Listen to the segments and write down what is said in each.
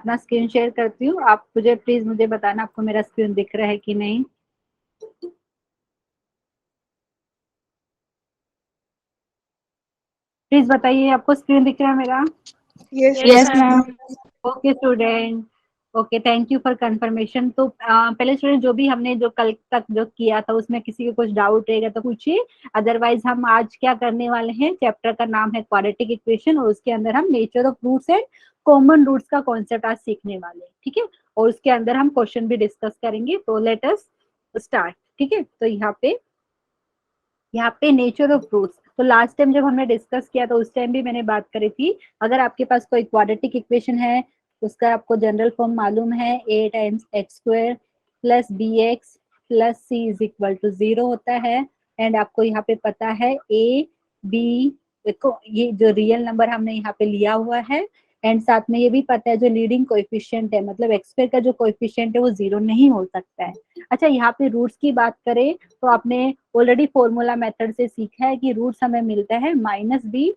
अपना screen share करती हूँ, आप मुझे प्लीज मुझे बताना आपको मेरा स्क्रीन दिख रहा है कि नहीं। प्लीज बताइए आपको स्क्रीन दिख रहा है मेरा। Yes ma'am. Okay student, okay thank you for confirmation. तो पहले स्टूडेंट जो भी हमने जो कल तक जो किया था उसमें किसी को कुछ डाउट रहेगा तो पूछिए, अदरवाइज हम आज क्या करने वाले हैं, चैप्टर का नाम है क्वाड्रेटिक इक्वेशन और उसके अंदर हम nature of roots and common roots का कॉन्सेप्ट आज सीखने वाले हैं, ठीक है। और उसके अंदर हम क्वेश्चन भी डिस्कस करेंगे। तो लेट अस स्टार्ट, ठीक है। तो यहाँ पे नेचर ऑफ रूट्स, तो लास्ट टाइम जब हमने डिस्कस किया तो उस टाइम भी मैंने बात करी थी, अगर आपके पास कोई क्वाड्रेटिक इक्वेशन है उसका आपको जनरल फॉर्म मालूम है, a times x square plus b x plus c is equal to 0 होता है। एंड आपको यहाँ पे पता है a b, देखो ये जो रियल नंबर हमने यहाँ पे लिया हुआ है, एंड साथ में ये भी पता है जो लीडिंग कोएफिशिएंट है, मतलब एक्स स्क्वायर का जो कोएफिशिएंट है वो 0 नहीं हो सकता है। अच्छा, यहाँ पे रूट्स की बात करें तो आपने ऑलरेडी फॉर्मूला मेथड से सीखा है कि रूट्स हमें मिलता है minus b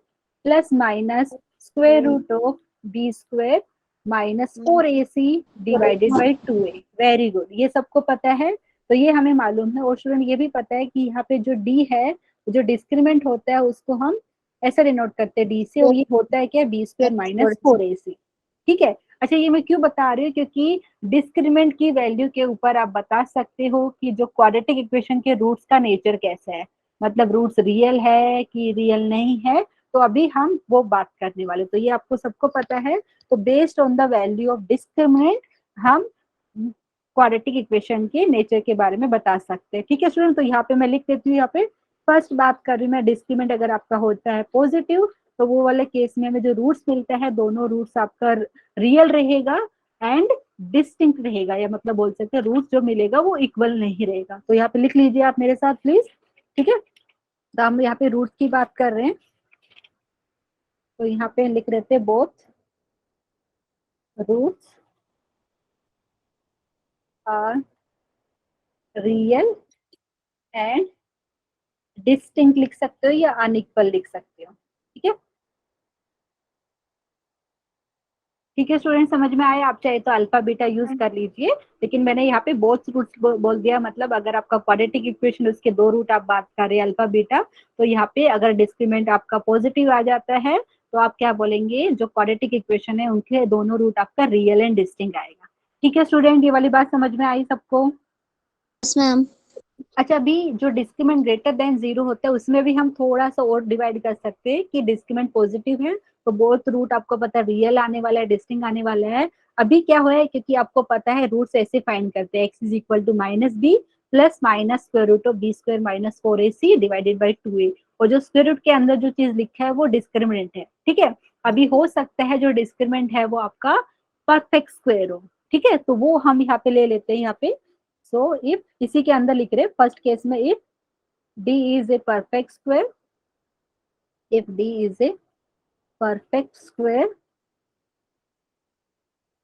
plus minus square root of b square minus 4ac divided by 2a। Very good, ये सबको पता है, तो ये हमें मालूम है। और स्टूडेंट ये भी पता है कि यहाँ पे जो d है, जो डिस्क्रीमेंट होता है उसको हम ऐसे डिनोट करते हैं d से, और ये होता है क्या, बी स्क्वायर माइनस 4ac, ठीक है। अच्छा, ये मैं क्यों बता रही हूँ, क्योंकि डिस्क्रीमेंट की वैल्यू के ऊपर आप बता सकते हो कि जो क्वाड्रेटिक इक्वेशन के रूट्स का नेचर कैसा है, मतलब रूट्स रियल है कि रियल नहीं है। तो अभी हम वो बात करने वाले, तो ये आपको सबको पता है। तो based on the value of discriminant हम क्वाड्रेटिक इक्वेशन के नेचर के बारे में बता सकते हैं, ठीक है स्टूडेंट। तो यहाँ पे मैं लिख देती हूँ, यहाँ पे फर्स्ट बात कर रही हूँ मैं, डिस्क्रिमिनेंट अगर आपका होता है पॉजिटिव तो वो वाले केस में हमें जो रूट्स मिलता है दोनों रूट्स आपका रियल रहेगा एंड डिस्टिंक्ट रहेगा, या मतलब बोल सकते हैं रूट्स जो मिलेगा वो इक्वल नहीं रहेगा। तो यहाँ पे लिख लीजिए आप मेरे साथ प्लीज, ठीक है। तो हम यहाँ पे रूट्स की बात कर रहे हैं, तो यहाँ पे लिख रहे थे both roots are real and distinct लिख सकते हो या अनइक्वल लिख सकते हो, ठीक है। ठीक है स्टूडेंट, समझ में आया। आप चाहे तो अल्फा बीटा यूज कर लीजिए, लेकिन मैंने यहाँ पे बोथ रूट्स बोल दिया, मतलब अगर आपका क्वाड्रेटिक इक्वेशन उसके दो रूट आप बात कर रहे हैं अल्फा बीटा, तो यहाँ पे अगर डिस्क्रीमेंट आपका पॉजिटिव आ जाता है तो आप क्या बोलेंगे, जो क्वाड्रेटिक इक्वेशन है उनके दोनों रूट आपका रियल एंड डिस्टिंक्ट आएगा, ठीक है स्टूडेंट। ये वाली बात समझ में आई सबको? Yes ma'am. अच्छा, अभी जो डिस्क्रिमेंट ग्रेटर देन 0 होता है उसमें भी हम थोड़ा सा और डिवाइड कर सकते हैं कि डिस्क्रिमेंट पॉजिटिव है तो बोथ रूट आपको पता है रियल आने वाला है, डिस्टिंक्ट आने वाला है। अभी क्या हुआ है, क्योंकि आपको पता है रूट्स ऐसे फाइंड करते हैं, x is equal to minus b plus minus square root of b square minus 4ac divided by 2a, और जो स्क्वायर रूट के अंदर जो चीज लिखा है वो डिस्क्रिमिनेंट है, ठीक है। अभी हो सकता है जो डिस्क्रिमिनेंट है वो आपका परफेक्ट स्क्वायर हो, ठीक है, तो वो हम यहाँ पे ले लेते हैं यहाँ पे। सो इफ इसी के अंदर लिख रहे फर्स्ट केस में, if d is a perfect square, if d is a perfect square,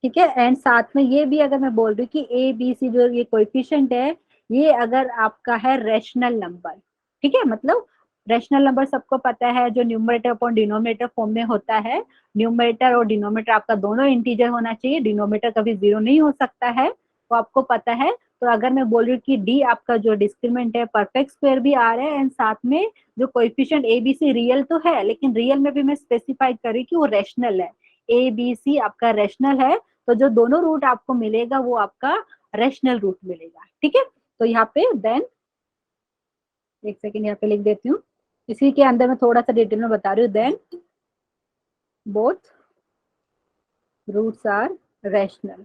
ठीक है। एंड साथ में ये भी अगर मैं बोल रही हूँ कि ए बी सी जो ये कोएफिशिएंट है ये अगर आपका है रेशनल नंबर, ठीक है, मतलब रेशनल नंबर सबको पता है जो न्यूमरेटर अपॉन डिनोमिनेटर फॉर्म में होता है, न्यूमरेटर और डिनोमिनेटर आपका दोनों इंटीजर होना चाहिए, डिनोमिनेटर कभी 0 नहीं हो सकता है, तो आपको पता है। तो अगर मैं बोल रही हूँ कि डी आपका जो डिस्क्रिमेंट है परफेक्ट स्क्वायर भी आ रहा है एंड साथ में जो coefficient a b c real तो है, लेकिन रियल में भी मैं स्पेसिफाई कर रही हूँ कि वो रेशनल है, ए बी सी आपका रेशनल है, तो जो दोनों रूट आपको मिलेगा वो आपका रेशनल रूट मिलेगा, ठीक है। तो यहाँ पे देन एक सेकेंड यहाँ पे लिख देती हूँ, इसी के अंदर मैं थोड़ा सा डिटेल में बता रही हूँ, then both roots are rational.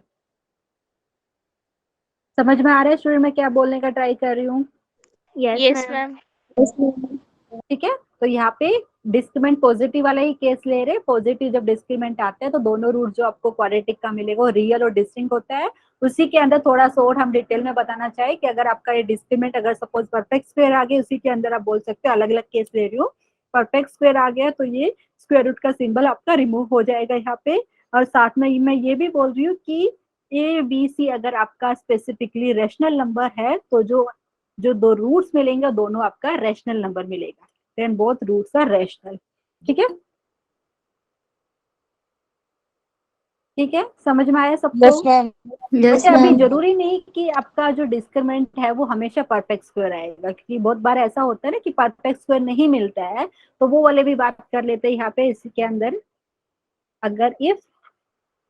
समझ में आ रहा है स्टूडेंट मैं क्या बोलने का ट्राई कर रही हूँ? Yes ma'am. ठीक है, तो यहाँ पे डिस्क्रिमेंट पॉजिटिव वाला ही केस ले रहे, पॉजिटिव जब डिस्क्रिमेंट आता है तो दोनों रूट जो आपको क्वाड्रेटिक का मिलेगा वो रियल और डिस्टिंक्ट होता है। उसी के अंदर थोड़ा सा और हम डिटेल में बताना चाहे कि अगर आपका ये डिस्क्रिमेंट अगर सपोज परफेक्ट स्क्वायर आ गया, उसी के अंदर आप बोल सकते हो, अलग अलग केस ले रही हूँ, परफेक्ट स्क्वायर आ गया तो ये स्क्वायर रूट का सिंबल आपका रिमूव हो जाएगा यहाँ पे। और साथ में मैं ये भी बोल रही हूँ कि ए बी सी अगर आपका स्पेसिफिकली रेशनल नंबर है तो जो जो दो रूट्स मिलेंगे दोनों आपका रेशनल नंबर मिलेगा, then both roots are rational, ठीक है। ठीक है, समझ में आया सबको? Yes ma'am. यस अच्छा, अभी मैम। जरूरी नहीं कि आपका जो डिस्क्रिमिनेंट है वो हमेशा परफेक्ट स्क्वायर आएगा, क्योंकि बहुत बार ऐसा होता है ना कि परफेक्ट स्क्वायर नहीं मिलता है, तो वो वाले भी बात कर लेते हैं यहाँ पे इसके अंदर। अगर if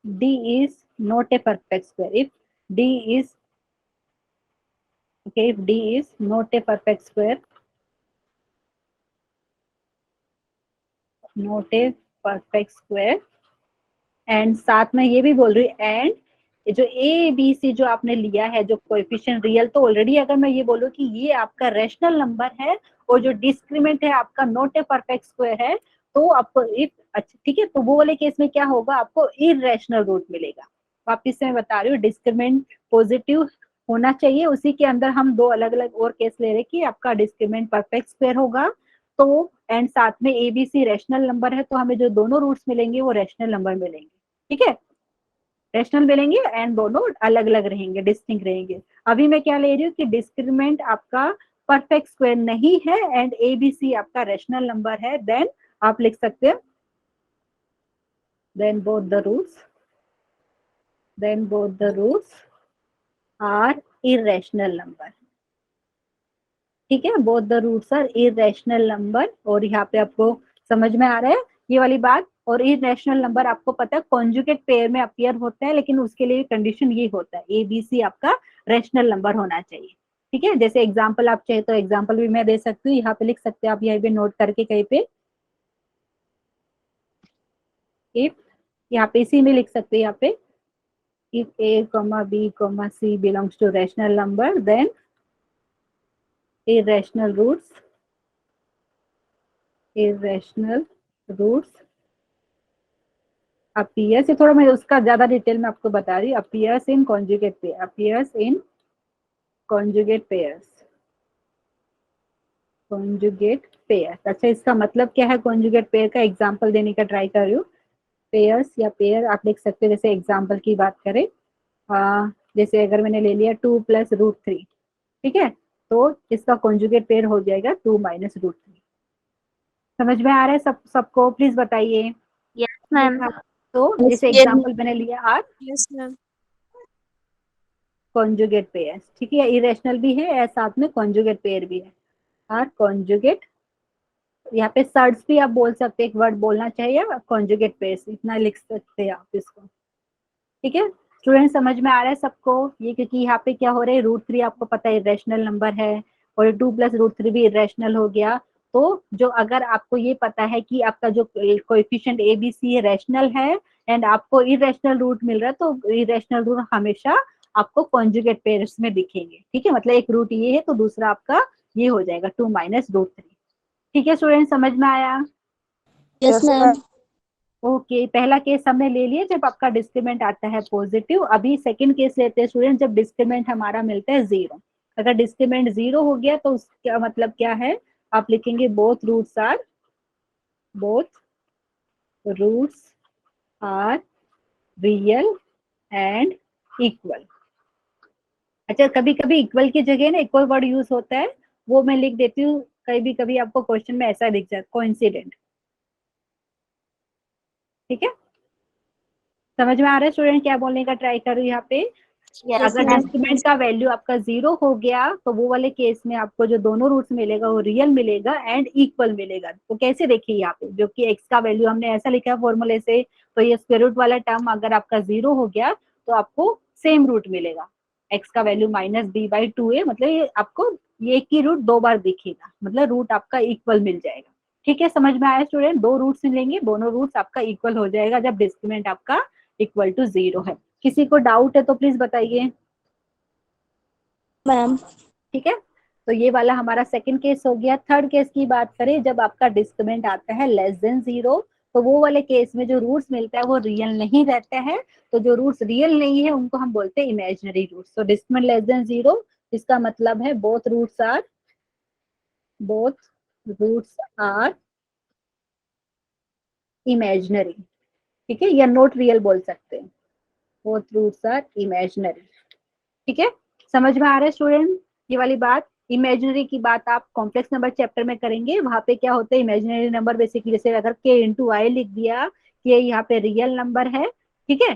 d is not a perfect square, if d is okay, if d is not a perfect square, not a perfect square, and साथ में ये भी बोल रही हूँ, एंड जो ए बी सी जो आपने लिया है जो कोएफिशिएंट रियल, तो ऑलरेडी अगर मैं ये बोलूँ कि ये आपका रैशनल नंबर है और जो डिस्क्रीमेंट है आपका नॉट ए परफेक्ट स्क्वायर है, तो आपको इफ, अच्छा ठीक है, तो वो वाले केस में क्या होगा, आपको इरेशनल रूट मिलेगा। वापिस से मैं बता रही हूँ, डिस्क्रीमेंट पॉजिटिव होना चाहिए, उसी के अंदर हम दो अलग अलग और केस ले रहे कि आपका डिस्क्रीमेंट परफेक्ट स्क्वायर होगा, तो एंड साथ में एबीसी रैशनल नंबर है, तो हमें जो दोनों रूट्स मिलेंगे वो रैशनल नंबर मिलेंगे। ठीक है, रैशनल मिलेंगे एंड दोनों अलग अलग रहेंगे, डिस्टिंक्ट रहेंगे। अभी मैं क्या ले रही हूँ कि डिस्क्रिमेंट आपका परफेक्ट स्क्वायर नहीं है एंड एबीसी आपका रैशनल नंबर है, देन आप लिख सकते हैं then both the roots are irrational number. ठीक है, both the roots are irrational number. और यहाँ पे आपको समझ में आ रहा है ये वाली बात? और इरेशनल नंबर आपको पता है कॉन्जुगेट पेयर में अपीयर होता है, लेकिन उसके लिए कंडीशन ये होता है ए बी सी आपका रैशनल नंबर होना चाहिए। ठीक है, जैसे एग्जाम्पल आप चाहे तो एग्जाम्पल भी मैं दे सकती हूँ, यहाँ पे लिख सकते हैं आप, यहाँ पे नोट करके कहीं पे, इफ, यहाँ पे इसी में लिख सकते हैं, यहाँ पे if a comma b comma c belongs to rational number, then irrational roots appears, ये थोड़ा मैं उसका ज्यादा डिटेल में आपको बता रही हूँ, appears in conjugate pairs। अच्छा, इसका मतलब क्या है कॉन्जुगेट पेयर का? एग्जांपल देने का ट्राई कर रही हूँ। पेयर्स या पेयर आप लिख सकते हो, जैसे एग्जांपल की बात करें, जैसे अगर मैंने ले लिया 2 + √3, ठीक है, तो इसका कॉन्जुगेट पेयर हो जाएगा 2 - √3। समझ में आ रहा है सबको? प्लीज बताइए। Yes ma'am. तो यस जैसे एग्जांपल मैंने लिया आर मैम। कॉन्जुगेट पेयर, ठीक है, इरेशनल भी है और साथ में कॉन्जुगेट पेयर भी है, आर कॉन्जुगेट, यहाँ पे सर्ड्स भी आप बोल सकते हैं, एक वर्ड बोलना चाहिए, कॉन्जुगेट पेयर्स इतना लिख सकते हैं आप इसको। ठीक है, स्टूडेंट समझ में आ रहा है सबको ये? क्योंकि यहाँ पे क्या हो रहा है, √3 आपको पता है इरेशनल नंबर है, और 2 + √3 भी इरेशनल हो गया। तो जो अगर आपको ये पता है कि आपका जो coefficient a b c rational है एंड आपको इरेशनल रूट मिल रहा है, तो इरेशनल रूट हमेशा आपको कॉन्जुगेट पेयर्स में दिखेंगे। ठीक है, मतलब एक रूट ये है तो दूसरा आपका ये हो जाएगा 2 - √3। ठीक है स्टूडेंट, समझ में आया? Yes ma'am. ओके, पहला केस हमने ले लिया जब आपका डिस्क्रिमेंट आता है पॉजिटिव। अभी सेकंड केस लेते हैं स्टूडेंट, जब डिस्क्रिमेंट हमारा मिलता है 0। अगर डिस्क्रिमेंट 0 हो गया तो उसका मतलब क्या है, आप लिखेंगे both roots are real and equal. अच्छा, कभी कभी इक्वल की जगह ना इक्वल वर्ड यूज होता है, वो मैं लिख देती हूँ, कभी कभी आपको क्वेश्चन में ऐसा दिख जाता है कोइंसिडेंट। ठीक है, समझ में आ रहा है स्टूडेंट क्या बोलने का ट्राई कर रही हूँ यहाँ पे? यस अगर मैम। डिस्क्रिमेंट का वैल्यू आपका 0 हो गया तो वो वाले केस में आपको जो दोनों रूट्स मिलेगा वो रियल मिलेगा एंड इक्वल मिलेगा। तो कैसे देखिए यहाँ पे, जो कि एक्स का वैल्यू हमने ऐसा लिखा है फॉर्मूले से, तो ये स्क्वायर रूट वाला टर्म अगर आपका 0 हो गया तो आपको सेम रूट मिलेगा। एक्स का वैल्यू -b/2 है, मतलब ये आपको ये एक ही रूट 2 बार दिखेगा, मतलब रूट आपका इक्वल मिल जाएगा। ठीक है, समझ में आया स्टूडेंट? 2 रूट्स मिलेंगे, दोनों रूट्स आपका इक्वल हो जाएगा जब डिस्क्रिमेंट आपका इक्वल टू 0 है। किसी को डाउट है तो प्लीज बताइए। मैम। ठीक है, तो ये वाला हमारा सेकंड केस हो गया। थर्ड केस की बात करें, जब आपका डिस्क्रिमेंट आता है <0, तो वो वाले केस में जो रूट्स मिलता है वो रियल नहीं रहता है। तो जो रूट्स रियल नहीं है उनको हम बोलते हैं इमेजिनरी रूट्स। तो डिस्क्रिमेंट <0, इसका मतलब है बोथ रूट्स आर इमेजिनरी। ठीक है, या नॉट रियल बोल सकते हैं, बोथ रूट्स आर इमेजिनरी। ठीक है, समझ में आ रहा है स्टूडेंट ये वाली बात? इमेजिनरी की बात आप कॉम्प्लेक्स नंबर चैप्टर में करेंगे, वहां पे क्या होता है इमेजिनरी नंबर बेसिकली, जैसे अगर k × i लिख दिया कि यहाँ पे रियल नंबर है, ठीक है,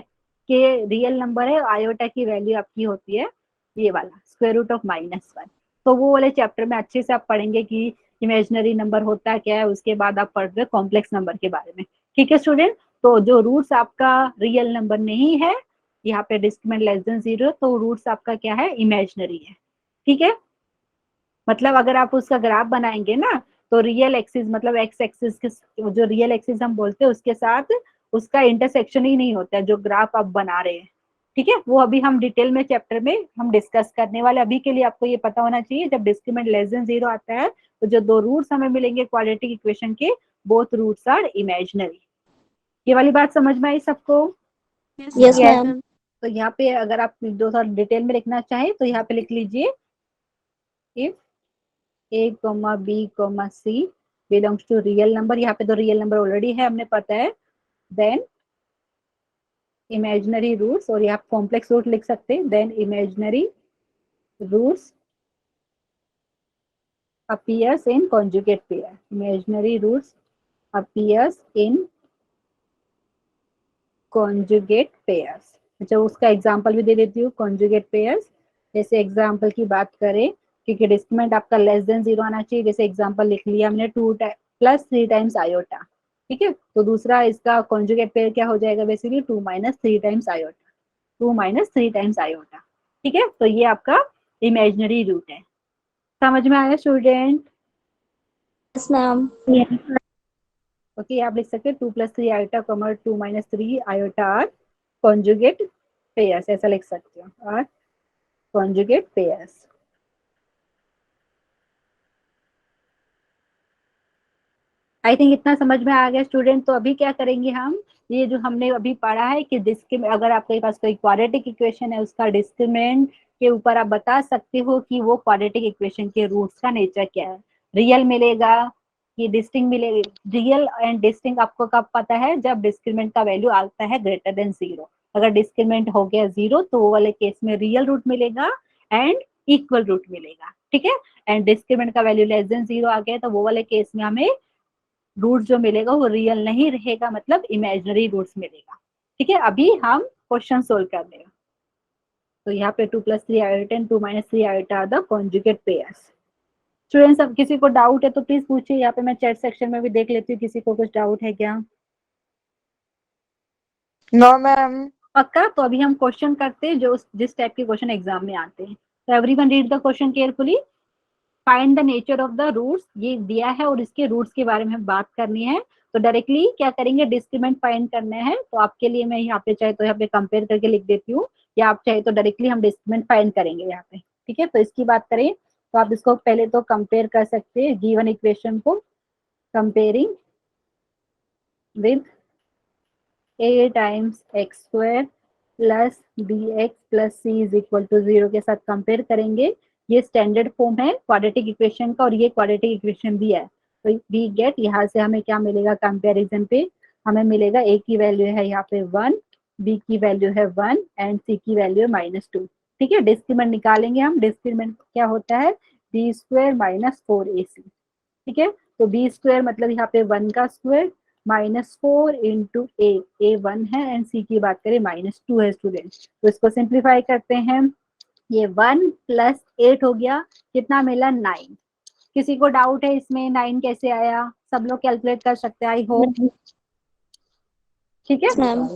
उसके रियल नंबर है, आयोटा की वैल्यू आपकी होती है ये वाला स्क्वायर रूट ऑफ -1। तो वो वाले चैप्टर में अच्छे से आप पढ़ेंगे कि इमेजिनरी नंबर होता क्या है, उसके बाद आप पढ़ रहे कॉम्प्लेक्स नंबर के बारे में। ठीक है स्टूडेंट, तो जो रूट्स आपका रियल नंबर नहीं है, यहाँ पे डिस्क्रिमिनेंट लेस देन 0, तो रूट्स आपका क्या है, इमेजिनरी है। ठीक है, मतलब अगर आप उसका ग्राफ बनाएंगे ना, तो रियल एक्सिस मतलब एक्स एक्सिस के, जो रियल एक्सिस हम बोलते हैं उसके साथ उसका इंटरसेक्शन ही नहीं होता है जो ग्राफ आप बना रहे हैं। ठीक है, वो अभी हम डिटेल में चैप्टर में हम डिस्कस करने वाले। अभी के लिए आपको ये पता होना चाहिए, जब डिस्क्रिमिनेंट लेस देन 0 आता है तो जो दो रूट्स हमें मिलेंगे क्वाड्रेटिक इक्वेशन के, बोथ रूट्स आर इमेजिनरी। ये वाली बात समझ में आई सबको? Yes, ma'am. तो यहाँ पे अगर आप दो थोड़ा डिटेल में लिखना चाहें तो यहाँ पे लिख लीजिए, if a, b, c belongs to real number, यहाँ पे तो रियल नंबर ऑलरेडी है हमें पता है, देन इमेजिनरी रूट्स, और यहाँ कॉम्प्लेक्स रूट लिख सकते हैं, then imaginary roots appears in conjugate pair, imaginary roots appears in conjugate pairs। अच्छा, उसका एग्जांपल भी दे देती हूँ, conjugate pairs। जैसे एग्जांपल की बात करें, क्योंकि डिस्क्रिमिनेंट आपका लेस देन 0 आना चाहिए, जैसे एग्जांपल लिख लिया हमने 2 + 3 टाइम्स आयोटा। ठीक है, तो दूसरा इसका कॉन्जुगेट पेयर क्या हो जाएगा, basically 2 - 3 times iota, 2 - 3 times iota. ठीक है, तो ये आपका इमेजिनरी रूट है। समझ में आया स्टूडेंट? Yes, ma'am. ओके, आप लिख सकते हैं 2 + 3 iota, 2 - 3 iota are conjugate pairs, ऐसा लिख सकते हो, are conjugate pairs. I think इतना समझ में आ गया स्टूडेंट। तो अभी क्या करेंगे हम, ये जो हमने अभी पढ़ा है कि अगर आपके पास कोई क्वाड्रेटिक इक्वेशन है, उसका डिस्क्रिमिनेंट के ऊपर आप बता सकते हो कि वो क्वाड्रेटिक इक्वेशन के रूट्स का नेचर क्या है, रियल मिलेगा कि डिस्टिंक्ट मिलेगा। रियल एंड डिस्टिंक्ट आपको कब पता है, जब डिस्क्रिमिनेंट का वैल्यू आता है ग्रेटर देन 0। अगर डिस्क्रिमिनेंट हो गया 0 तो वो वाले केस में रियल रूट मिलेगा एंड इक्वल रूट मिलेगा। ठीक है, एंड डिस्क्रिमिनेंट का वैल्यू लेस देन 0 आ गया तो वो वाले केस में हमें रूट जो मिलेगा वो रियल नहीं रहेगा, मतलब इमेजिनरी रूट्स मिलेगा। ठीक है, अभी हम क्वेश्चन सोल्व कर रहे हैं। तो यहाँ पे 2 + 3 iota and 2 - 3 iota are the conjugate pairs. Students, अब किसी को डाउट है तो प्लीज पूछिए, यहाँ पे मैं चैट सेक्शन में भी देख लेती हूँ किसी को कुछ डाउट है क्या। No ma'am. पक्का? तो अभी हम क्वेश्चन करते हैं जो जिस टाइप के क्वेश्चन एग्जाम में आते हैं। तो everyone read the question carefully. Find the nature of the roots, ये दिया है और इसके रूट्स के बारे में हम बात करनी है। तो डायरेक्टली क्या करेंगे, डिस्क्रिमिनेंट फाइंड करना है। तो आपके लिए मैं यहाँ पे चाहे तो यहाँ पे कंपेयर करके लिख देती हूँ, या आप चाहे तो डायरेक्टली हम डिस्क्रिमिनेंट फाइंड करेंगे यहाँ पे। ठीक है, तो इसकी बात करें तो आप इसको पहले तो कंपेयर कर सकते हैं, गिवन इक्वेशन को comparing with a times x² plus bx plus c is equal to 0 के साथ कंपेयर करेंगे। ये स्टैंडर्ड फॉर्म है क्वाड्रेटिक इक्वेशन का और ये क्वाड्रेटिक इक्वेशन भी है। तो वी गेट, यहाँ से हमें क्या मिलेगा कंपैरिजन पे, हमें मिलेगा a की वैल्यू है यहाँ पे 1, b की वैल्यू है 1 एंड c की वैल्यू है -2। ठीक है, डिस्क्रिमिनेंट निकालेंगे हम। डिस्क्रिमिनेंट क्या होता है, b² - 4ac। ठीक है, तो b² मतलब यहाँ पे 1 का स्क्वायर -4 इंटू ए 1 है एंड सी की बात करें -2 है स्टूडेंट। तो इसको सिंप्लीफाई करते हैं, ये 1 + 8 हो गया, कितना मिला 9। किसी को डाउट है इसमें 9 कैसे आया? सब लोग कैलकुलेट कर सकते हैं आई होप। ठीक है, Yes, ma'am.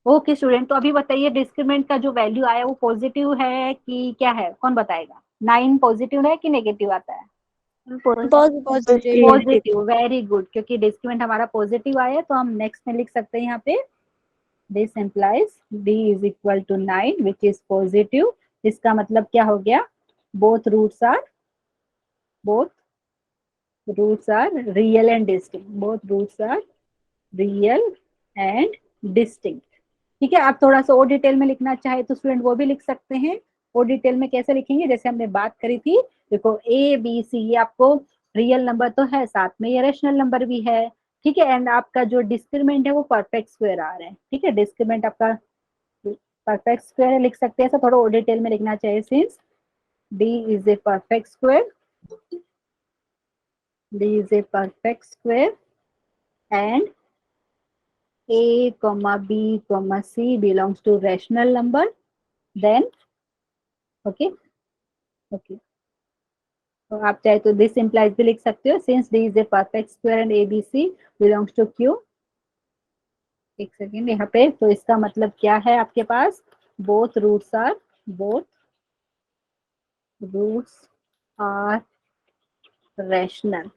Okay student. तो अभी बताइए डिस्क्रिमिनेंट का जो वैल्यू आया वो पॉजिटिव है कि क्या है, कौन बताएगा? 9 पॉजिटिव है कि नेगेटिव आता है? Positive. पॉजिटिव, वेरी गुड, क्योंकि डिस्क्रिमिनेंट हमारा पॉजिटिव आया तो हम नेक्स्ट में लिख सकते हैं यहाँ पे this implies d is equal to 9 which is positive. इसका मतलब क्या हो गया, both roots are real and distinct, both roots are real and distinct. ठीक है, आप थोड़ा सा और डिटेल में लिखना चाहे तो स्टूडेंट वो भी लिख सकते हैं। और डिटेल में कैसे लिखेंगे, जैसे हमने बात करी थी, देखो ए बी सी ये आपको रियल नंबर तो है, साथ में ये रेशनल नंबर भी है। ठीक है, एंड आपका जो डिस्क्रिमिनेंट है वो परफेक्ट स्क्वायर आ रहा है। ठीक है, डिस्क्रिमिनेंट आपका परफेक्ट स्क्वायर है, लिख सकते हैं ऐसा। थोड़ा और डिटेल में लिखना चाहिए, since d is a perfect square, D is a perfect square and A, B, C belongs to rational number, then okay, okay. तो आप चाहे तो दिस इम्प्लाइज भी लिख सकते हो, since d is a perfect square and a b c belongs to Q. एक second यहाँ पे, तो इसका मतलब क्या है आपके पास, बोथ रूट्स आर रैशनल।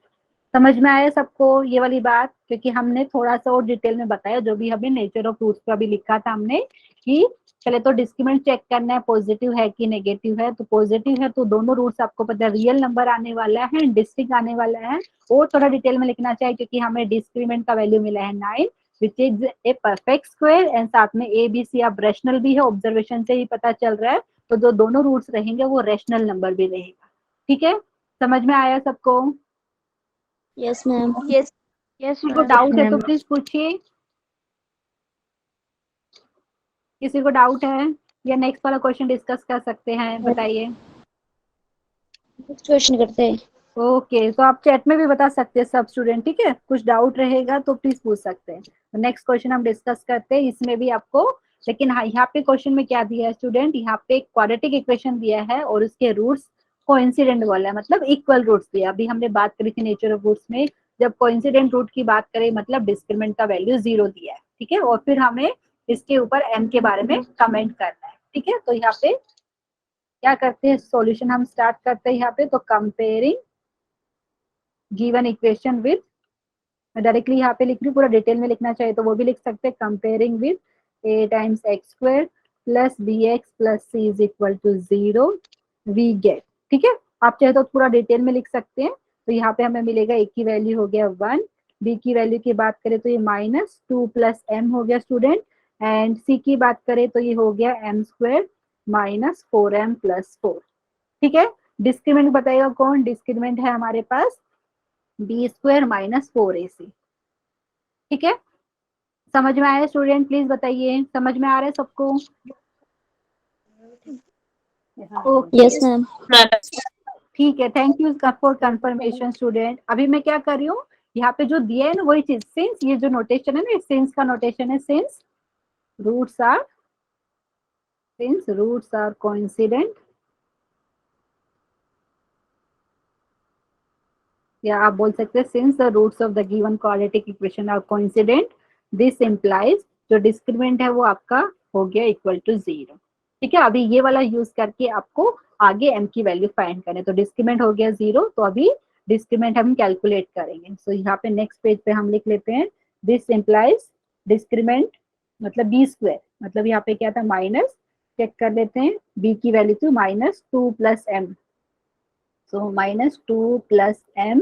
समझ में आया सबको ये वाली बात, क्योंकि हमने थोड़ा सा और डिटेल में बताया, जो भी हमें नेचर ऑफ रूट्स का भी लिखा था हमने, कि पहले तो डिस्क्रिमिनेंट चेक करना है पॉजिटिव है कि नेगेटिव है। तो पॉजिटिव है तो दोनों रूट्स आपको पता है रियल नंबर आने वाला है, डिस्टिंक्ट आने वाला है। और थोड़ा डिटेल में लिखना चाहिए, क्योंकि हमें डिस्क्रिमिनेंट का वैल्यू मिला है 9 which is a perfect square, and साथ में ए बी सी अब रैशनल भी है, ऑब्जर्वेशन से ही पता चल रहा है। तो जो दोनों रूट्स रहेंगे वो रैशनल नंबर भी रहेगा। ठीक है, समझ में आया सबको? Yes, ma'am. Yes. Yes, किसी को ma'am. डाउट है तो प्लीज पूछिए। किसी को डाउट है या नेक्स्ट वाला क्वेश्चन डिस्कस कर सकते हैं, बताइए। नेक्स्ट क्वेश्चन करते हैं। ओके, तो आप चैट में भी बता सकते हैं सब स्टूडेंट, ठीक है? कुछ डाउट रहेगा तो प्लीज पूछ सकते हैं। तो नेक्स्ट क्वेश्चन हम डिस्कस करते हैं, इसमें भी आपको, लेकिन हाँ यहाँ पे क्वेश्चन में क्या दिया है स्टूडेंट, यहाँ पे एक क्वाड्रेटिक इक्वेशन दिया है और उसके रूट्स कोइंसिडेंट वाला है, मतलब इक्वल रूट्स दिया। अभी हमने बात करी थी नेचर ऑफ रूट्स में, जब कोइंसिडेंट रूट की बात करें मतलब डिस्क्रिमिनेंट का वैल्यू 0 दिया है, ठीक है? और फिर हमें इसके ऊपर m के बारे में कमेंट करना है, ठीक है? तो यहाँ पे क्या करते हैं, सॉल्यूशन हम स्टार्ट करते हैं यहाँ पे। तो comparing given equation with, directly यहाँ पे लिख रही हूँ, पूरा डिटेल में लिखना चाहिए तो वो भी लिख सकते हैं। Comparing with a times x square plus b x plus c is equal to 0 we get, ठीक है? आप चाहे तो पूरा डिटेल में लिख सकते हैं। तो यहाँ पे हमें मिलेगा a की वैल्यू हो गया 1, b की वैल्यू की बात करें तो ये -2 प्लस m हो गया स्टूडेंट, एंड c की बात करें तो ये हो गया m square minus 4m plus 4, ठीक है? डिस्क्रिमिनेंट बताइएगा कौन, डिस्क्रिमिनेंट है हमारे पास बी स्क्वायर माइनस 4ac, ठीक है? समझ में आया स्टूडेंट? प्लीज बताइए, समझ में आ रहा है सबको? Yes, ma'am. ठीक है, thank you for confirmation student. अभी मैं क्या कर रही हूँ, यहाँ पे जो दिया है ना वही चीज, सिंस ये जो नोटेशन है ना, सिंस का नोटेशन है, सिंस रूट्स आर कोइंसिडेंट, या आप बोल सकते हैं since the roots of the given quadratic equation are coincident, this implies जो डिस्क्रिमिनेंट है वो आपका हो गया इक्वल टू 0, ठीक है? अभी ये वाला यूज करके आपको आगे m की वैल्यू फाइंड करने, तो डिस्क्रिमिनेंट हो गया 0, तो अभी डिस्क्रिमिनेंट हम कैलकुलेट करेंगे। सो यहाँ पे नेक्स्ट पेज पे हम लिख लेते हैं, दिस इंप्लाइज डिस्क्रिमिनेंट मतलब बी स्क्वायर, मतलब यहाँ पे क्या था माइनस, चेक कर लेते हैं, b की वैल्यू थी -2 प्लस m, सो -2 प्लस m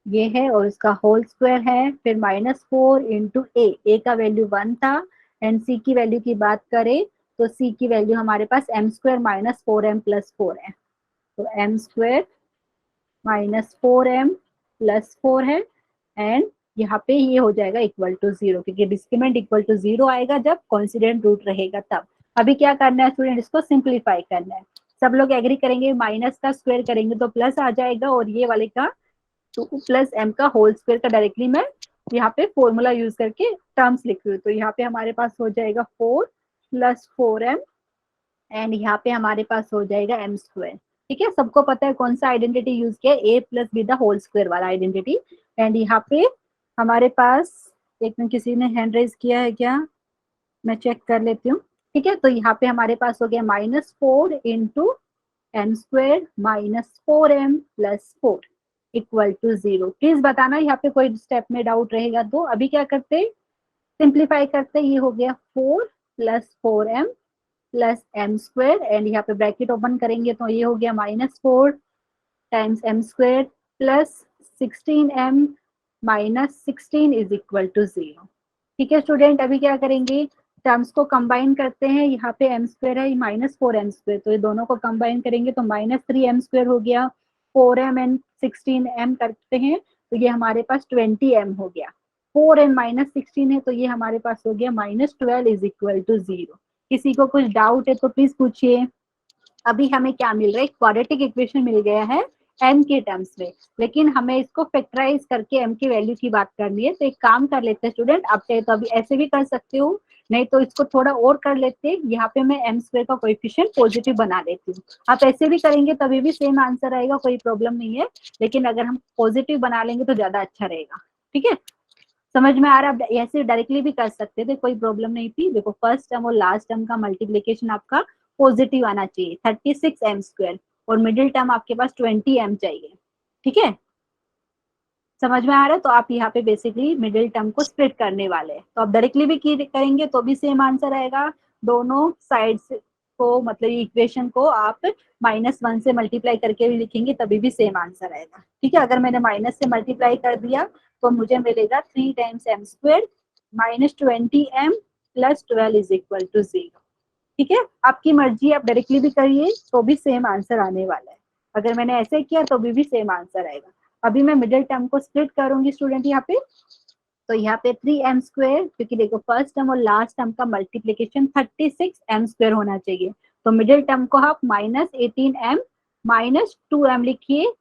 ये है, और इसका होल स्क्वायर है, फिर -4 इंटू ए का वैल्यू 1 था, एंड सी की वैल्यू की बात करें तो सी की वैल्यू हमारे पास m square minus 4m plus 4 है, तो m square minus 4m plus 4 है, एंड यहाँ पे ये हो जाएगा इक्वल टू 0, क्योंकि डिस्क्रिमिनेंट इक्वल टू 0 आएगा जब कोइंसिडेंट रूट रहेगा तब। अभी क्या करना है स्टूडेंट, इसको सिंप्लीफाई करना है। सब लोग एग्री करेंगे, माइनस का स्क्वायर करेंगे तो प्लस आ जाएगा, और ये वाले का 2 प्लस m का होल स्क्वायर का डायरेक्टली मैं यहाँ पे फॉर्मूला यूज करके टर्म्स लिख रही हूँ। तो यहाँ पे हमारे पास हो जाएगा 4 प्लस 4m, एंड यहाँ पे हमारे पास हो जाएगा m स्क्वायर, ठीक है? सबको पता है कौन सा आइडेंटिटी यूज किया, a plus b the whole square वाला आइडेंटिटी। एंड यहाँ पे हमारे पास एक मिनट, किसी ने हैंड रेज किया है क्या, मैं चेक कर लेती हूँ, ठीक है? तो यहाँ पे हमारे पास हो गया -4 into m square minus 4m plus 4 equal to 0। Please बताना यहाँ पे कोई स्टेप में डाउट रहेगा तो। अभी क्या करते, सिंप्लीफाई करते, ये हो गया 4 plus 4m plus m square, and यहाँ पे ब्रैकेट ओपन करेंगे तो ये हो गया -4 times m square plus 16m minus 16 is equal to 0, ठीक है स्टूडेंट? अभी क्या करेंगे, टर्म्स को कंबाइन करते हैं, यहाँ पे m स्क्वायर है, -4m स्क्वायर, तो ये दोनों को कंबाइन करेंगे तो -3m स्क्वायर हो गया, 4m एंड 16m करते हैं तो ये हमारे पास 20m हो गया, 4m माइनस 16 है तो ये हमारे पास हो गया -12 इज इक्वल टू 0। किसी को कुछ डाउट है तो प्लीज पूछिए। अभी हमें क्या मिल रहा है, क्वाड्रेटिक इक्वेशन मिल गया है, m के टर्म्स में, लेकिन हमें इसको फैक्टराइज करके m की वैल्यू की बात करनी है। तो एक काम कर लेते हैं स्टूडेंट, आप चाहे तो अभी ऐसे भी कर सकते हो, नहीं तो इसको थोड़ा और कर लेते हैं। यहाँ पे मैं m स्क्वायर का कोएफिशिएंट पॉजिटिव बना लेती हूँ। आप ऐसे भी करेंगे तभी भी सेम आंसर आएगा, कोई प्रॉब्लम नहीं है, लेकिन अगर हम पॉजिटिव बना लेंगे तो ज्यादा अच्छा रहेगा। ठीक है, समझ में आ रहा है? ऐसे डायरेक्टली भी कर सकते थे, कोई प्रॉब्लम नहीं थी। देखो फर्स्ट टर्म और लास्ट टर्म का मल्टीप्लीकेशन आपका पॉजिटिव आना चाहिए, 36m², और मिडिल टर्म आपके पास 20m चाहिए। ठीक है, समझ में आ रहा है? तो आप यहाँ पे बेसिकली मिडिल टर्म को स्प्लिट करने वाले हैं, तो आप डायरेक्टली भी करेंगे तो भी सेम आंसर आएगा। दोनों साइड्स को, मतलब इक्वेशन को आप -1 से मल्टीप्लाई करके भी लिखेंगे तभी भी सेम आंसर आएगा। ठीक है, अगर मैंने माइनस से मल्टीप्लाई कर दिया तो मुझे मिलेगा 3 टाइम्स m² -20m + 12 = 0। ठीक है, आपकी मर्जी, आप डायरेक्टली भी करिए तो भी सेम आंसर आने वाला है। अगर मैंने ऐसे किया तो भी सेम आंसर आएगा। अभी मैं मिडिल टर्म को स्प्लिट करूंगी स्टूडेंट यहाँ पे, तो यहाँ पे 3m², क्योंकि देखो फर्स्ट टर्म और लास्ट टर्म का मल्टीप्लीकेशन 36m² होना चाहिए। तो मिडिल टर्म को आप -18m -2m लिखिए,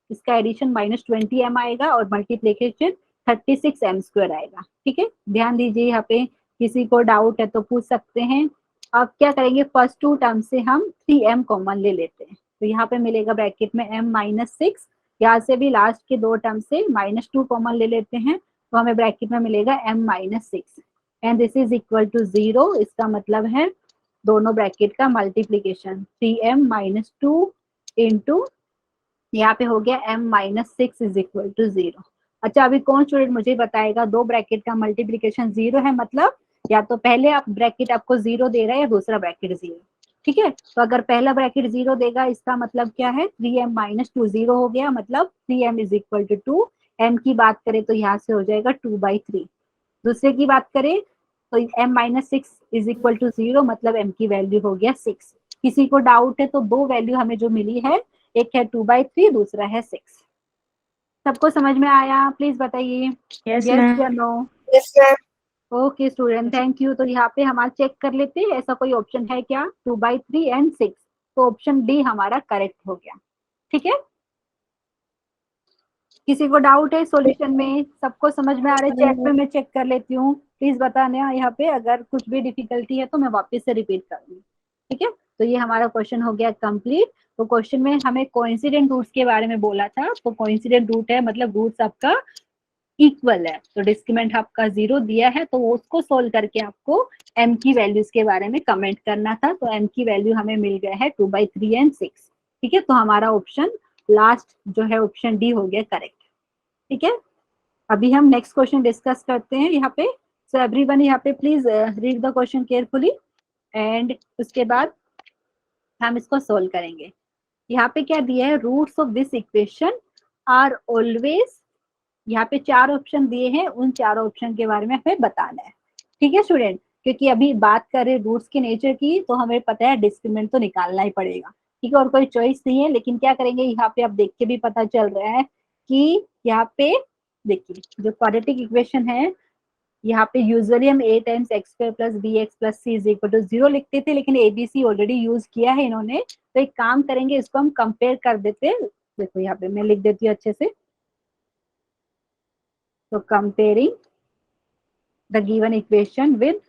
इसका एडिशन -20m आएगा और मल्टीप्लीकेशन 36m² आएगा। ठीक है, ध्यान दीजिए, यहाँ पे किसी को डाउट है तो पूछ सकते हैं। अब क्या करेंगे, फर्स्ट 2 टर्म से हम 3m कॉमन ले लेते हैं, तो यहाँ पे मिलेगा ब्रैकेट में m-6, यहाँ से भी लास्ट के 2 टर्म से -2 कॉमन ले लेते हैं, तो हमें ब्रैकेट में मिलेगा m-6 and this is equal to 0। इसका मतलब है दोनों ब्रैकेट का मल्टीप्लीकेशन 3m - 2 इंटू यहाँ पे हो गया m-6 = 0। अच्छा, अभी कौन स्टूडेंट मुझे बताएगा, दो ब्रैकेट का मल्टीप्लीकेशन 0 है मतलब या तो पहले आप ब्रैकेट आपको 0 दे रहा है या दूसरा ब्रैकेट 0। ठीक है, तो अगर पहला ब्रैकेट 0 देगा इसका मतलब क्या है, 3m - 2 0 हो गया, मतलब 3m = 2। m की बात करें तो यहाँ से हो जाएगा 2/3। दूसरे की बात करें तो m-6 = 0, मतलब m की वैल्यू हो गया 6। किसी को डाउट है तो दो वैल्यू हमें जो मिली है, एक है 2/3, दूसरा है 6। सबको समझ में आया? प्लीज बताइए यस यस मैम। या no. Okay student, thank you. तो यहाँ पे हमारा चेक कर लेते हैं ऐसा कोई ऑप्शन है क्या, 2/3 एंड 6। तो ऑप्शन डी हमारा करेक्ट हो गया। ठीक है, किसी को डाउट है सॉल्यूशन में? सबको समझ में आ रहा है? चैट में मैं चेक कर लेती हूँ, प्लीज बताना यहाँ पे, अगर कुछ भी डिफिकल्टी है तो मैं वापस से रिपीट करूंगी। ठीक है, तो ये हमारा क्वेश्चन हो गया कंप्लीट। तो क्वेश्चन में हमें कोइंसिडेंट रूट्स के बारे में बोला था, तो कोइंसिडेंट रूट है मतलब रूट्स आपका इक्वल है, तो डिस्क्रिमिनेंट आपका 0 दिया है, तो उसको सोल्व करके आपको m की वैल्यूज के बारे में कमेंट करना था। तो m की वैल्यू हमें मिल गया है 2/3 एंड 6। ठीक है, तो हमारा ऑप्शन लास्ट जो है ऑप्शन डी हो गया करेक्ट। ठीक है, अभी हम नेक्स्ट क्वेश्चन डिस्कस करते हैं यहाँ पे। सो एवरीवन यहाँ पे please read the question carefully and उसके बाद हम इसको सोल्व करेंगे। यहाँ पे क्या दिया है, roots of this equation are always, यहाँ पे 4 ऑप्शन दिए हैं, उन 4 ऑप्शन के बारे में हमें बताना है। ठीक है स्टूडेंट, क्योंकि अभी बात करें रूट्स के नेचर की तो हमें पता है डिस्क्रिमिनेंट तो निकालना ही पड़ेगा। ठीक है, और कोई चॉइस नहीं है, लेकिन क्या करेंगे, यहाँ पे आप देख के भी पता चल रहा है कि यहाँ पे देखिए जो क्वाड्रेटिक इक्वेशन है, यहाँ पे यूजुअली हम a times x² + bx + c = 0 लिखते थे, लेकिन abc ऑलरेडी यूज किया है इन्होंने, तो एक काम करेंगे, इसको हम कंपेयर कर देते हैं। देखो यहाँ पे मैं लिख देती हूँ अच्छे से, तो comparing the given equation with,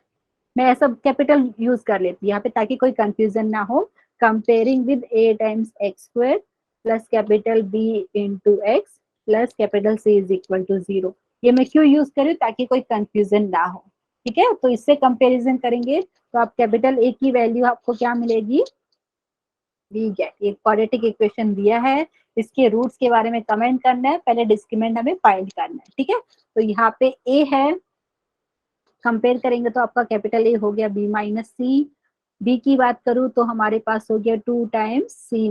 मैं ऐसा कैपिटल यूज कर लेती हूँ यहाँ पे ताकि कोई कंफ्यूजन ना हो। Comparing with a times x² + capital b into x + capital c = 0। ये मैं क्यों यूज कर रही हूँ, ताकि कोई कंफ्यूजन ना हो। ठीक है, तो इससे कंपेरिजन करेंगे तो आप कैपिटल A की वैल्यू आपको क्या मिलेगी, वी गेट, ये क्वाड्रेटिक इक्वेशन दिया है, इसके रूट्स के बारे में कमेंट करना है, पहले डिस्क्रिमिनेंट हमें फाइंड करना है। ठीक है, तो यहाँ पे a है, कंपेयर करेंगे तो आपका कैपिटल ए हो गया b - c, बी की बात करूं तो हमारे पास हो गया 2 टाइम्स c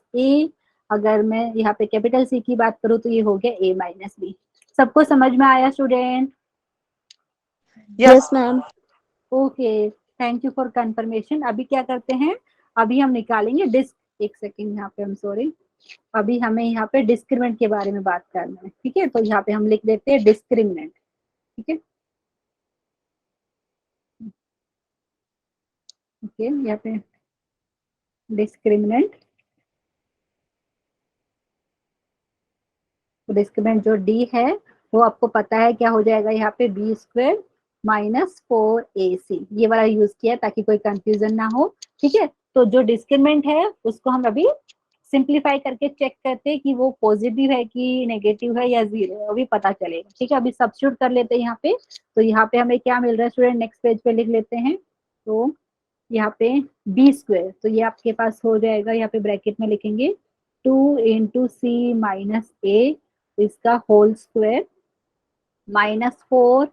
- a, अगर मैं यहाँ पे कैपिटल सी की बात करूं तो ये हो गया a - b। सबको समझ में आया student? Yes ma'am. Okay, thank you for confirmation. अभी क्या करते हैं, अभी हम निकालेंगे एक सेकेंड यहाँ पे, हम सॉरी, अभी हमें यहाँ पे डिस्क्रिमिनेंट के बारे में बात करना है। ठीक है, तो यहाँ पे हम लिख देते हैं डिस्क्रिमिनेंट। ठीक है, ओके, यहाँ पे डिस्क्रिमिनेंट तो डिस्क्रिमिनेंट जो डी है वो आपको पता है क्या हो जाएगा यहाँ पे, बी स्क्वायर माइनस 4ac, ये वाला यूज किया ताकि कोई कंफ्यूजन ना हो। ठीक है, तो जो डिस्क्रिमिनेंट है उसको हम अभी सिंप्लीफाई करके चेक करते हैं कि वो पॉजिटिव है कि नेगेटिव है या जीरो है, अभी पता चलेगा। ठीक है, अभी सब्स्टिट्यूट कर लेते हैं यहाँ पे। तो यहाँ पे हमें क्या मिल रहा है स्टूडेंट, नेक्स्ट पेज पे लिख लेते हैं। तो यहाँ पे बी स्क्वायर, तो ये आपके पास हो जाएगा, यहाँ पे ब्रैकेट में लिखेंगे 2 इंटू सी माइनस ए, इसका होल स्क्वायर माइनस 4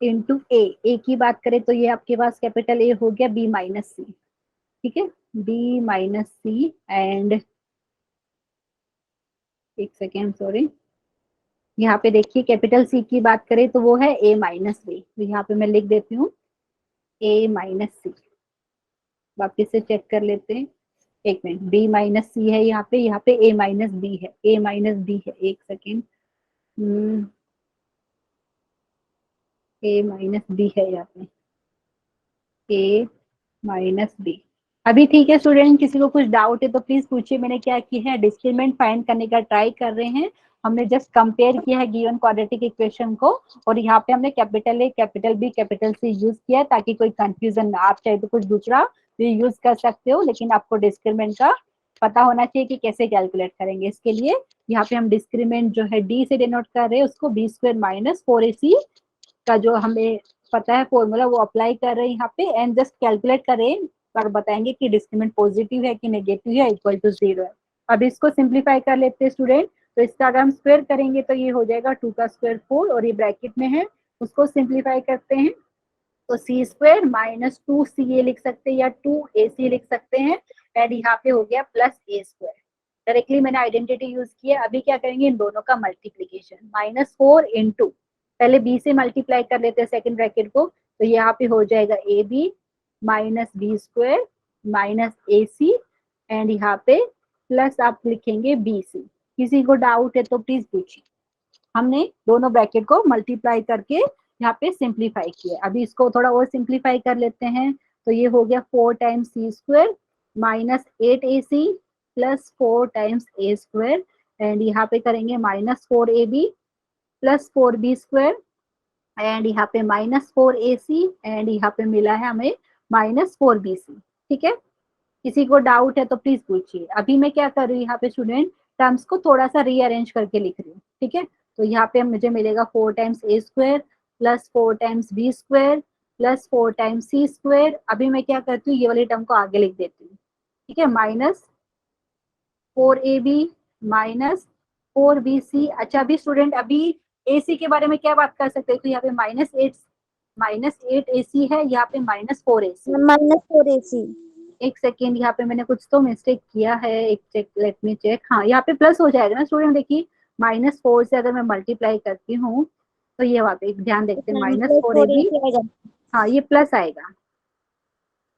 इंटू ए की बात करें तो ये आपके पास कैपिटल ए हो गया बी माइनस सी। ठीक है, बी माइनस सी एंड एक सेकेंड सॉरी, यहाँ पे देखिए कैपिटल सी की बात करें तो वो है ए माइनस बी, तो यहाँ पे मैं लिख देती हूँ ए माइनस सी। वापिस से चेक कर लेते हैं, एक मिनट, बी माइनस सी है यहाँ पे ए माइनस बी है, ए माइनस बी है, एक सेकेंड, ए माइनस बी है यहाँ पे, ए माइनस बी। अभी ठीक है स्टूडेंट, किसी को कुछ डाउट है तो प्लीज पूछिए। मैंने क्या किया है, डिस्क्रिमिनेंट फाइंड करने का ट्राई कर रहे हैं। हमने जस्ट कंपेयर किया है गिवन क्वाड्रेटिक इक्वेशन को, और यहाँ पे हमने capital A capital B capital C use किया है ताकि कोई कंफ्यूजन ना। आप चाहे तो कुछ दूसरा भी यूज कर सकते हो, लेकिन आपको डिस्क्रिमिनेंट का पता होना चाहिए कि कैसे कैलकुलेट करेंगे। इसके लिए यहाँ पे हम डिस्क्रिमिनेंट जो है डी से डिनोट कर रहे हैं, उसको बी स्क्वायर माइनस 4ac का जो हमें पता है फॉर्मूला वो अप्लाई कर रहे हैं यहाँ पे, एंड जस्ट कैलकुलेट करें और बताएंगे कि डिस्क्रिमिनेंट पॉजिटिव है कि नेगेटिव है, इक्वल टू 0 है। अब इसको सिंप्लीफाई कर लेते हैं स्टूडेंट। तो इसका अगर हम स्क्वायर करेंगे तो ये हो जाएगा 2 का स्क्वायर 4, और ये ब्रैकेट में है, उसको सिंप्लीफाई करते हैं तो सी स्क्वायर माइनस 2ca लिख सकते हैं या 2ac लिख सकते हैं, एंड यहाँ पे हो गया प्लस ए स्क्वायर। डायरेक्टली मैंने आइडेंटिटी यूज किया। अभी क्या करेंगे, इन दोनों का मल्टीप्लीकेशन, माइनस 4 इंटू, पहले बी से मल्टीप्लाई कर लेते हैं सेकंड ब्रैकेट को, तो यहाँ पे हो जाएगा a b minus b square minus a c, and यहाँ पे प्लस आप लिखेंगे बी सी। किसी को डाउट है तो प्लीज पूछिए। हमने दोनों ब्रैकेट को मल्टीप्लाई करके यहाँ पे सिंप्लीफाई किया। अभी इसको थोड़ा और सिंप्लीफाई कर लेते हैं, तो ये हो गया 4 times c square minus 8ac plus 4 times a square, and यहाँ पे करेंगे minus 4ab plus 4b square, and यहाँ पे माइनस 4ac, एंड यहाँ पे मिला है हमें माइनस 4bc। ठीक है, किसी को डाउट है तो प्लीज पूछिए। अभी मैं क्या कर रही हूँ, यहाँ पे स्टूडेंट टर्म्स को थोड़ा सा रीअरेंज करके लिख रही हूँ। ठीक है, तो यहाँ पे मुझे मिलेगा 4 times a square plus 4 times b square plus 4 times c square. अभी मैं क्या करती हूँ, ये वाली टर्म को आगे लिख देती हूँ। ठीक है, माइनस 4ab माइनस 4bc। अच्छा अभी स्टूडेंट, अभी ac के बारे में क्या बात कर सकते हैं, तो यहाँ पे -8ac है, यहाँ पे -4ac। -4ac। एक सेकेंड, यहाँ पे मैंने कुछ तो मिस्टेक किया है, एक चेक, लेट मी चेक। हाँ, यहाँ पे प्लस हो जाएगा ना स्टूडेंट, देखिए -4 से अगर मैं मल्टीप्लाई करती हूँ तो ये वहाँ पे ध्यान देखते हैं, -4ab, हाँ ये प्लस आएगा,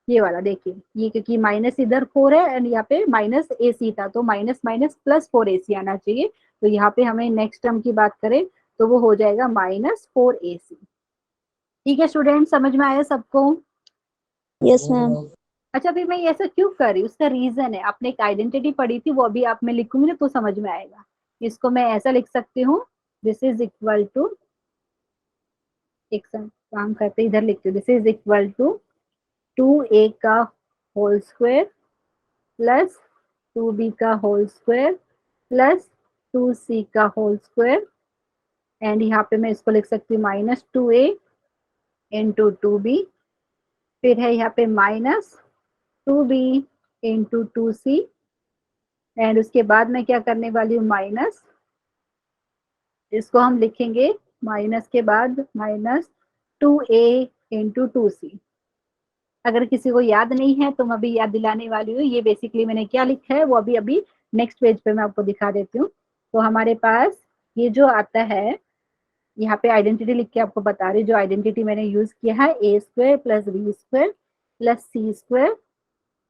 ये वाला देखिए, ये क्योंकि माइनस इधर 4 है एंड यहाँ पे माइनस ac था, तो माइनस माइनस प्लस 4ac आना चाहिए। तो यहाँ पे हमें नेक्स्ट टर्म की बात करें तो वो हो जाएगा -4ac। ठीक है स्टूडेंट, समझ में आया सबको? Yes ma'am. अच्छा फिर मैं ये ऐसा क्यों कर रही हूँ, उसका रीजन है। आपने एक आइडेंटिटी पढ़ी थी, वो अभी आप मैं लिखूंगी ना तो समझ में आएगा। इसको मैं ऐसा लिख सकती हूँ, दिस इज इक्वल टू, एक काम करते इधर लिखती हूँ, this is equal to 2a का होल स्क्वायर प्लस 2b का होल स्क्वायर प्लस 2c का होल स्क्वायर, एंड यहाँ पे मैं इसको लिख सकती हूँ -2a इंटू 2b, फिर है यहाँ पे -2b इंटू 2c, एंड उसके बाद मैं क्या करने वाली हूँ, माइनस, इसको हम लिखेंगे माइनस के बाद -2a इंटू 2c। अगर किसी को याद नहीं है तो मैं अभी याद दिलाने वाली हूँ। ये बेसिकली मैंने क्या लिखा है वो अभी अभी नेक्स्ट पेज पे मैं आपको दिखा देती हूँ। तो हमारे पास ये जो आता है, यहाँ पे आइडेंटिटी लिख के आपको बता रही, जो आइडेंटिटी मैंने यूज किया है, a square plus b square plus c square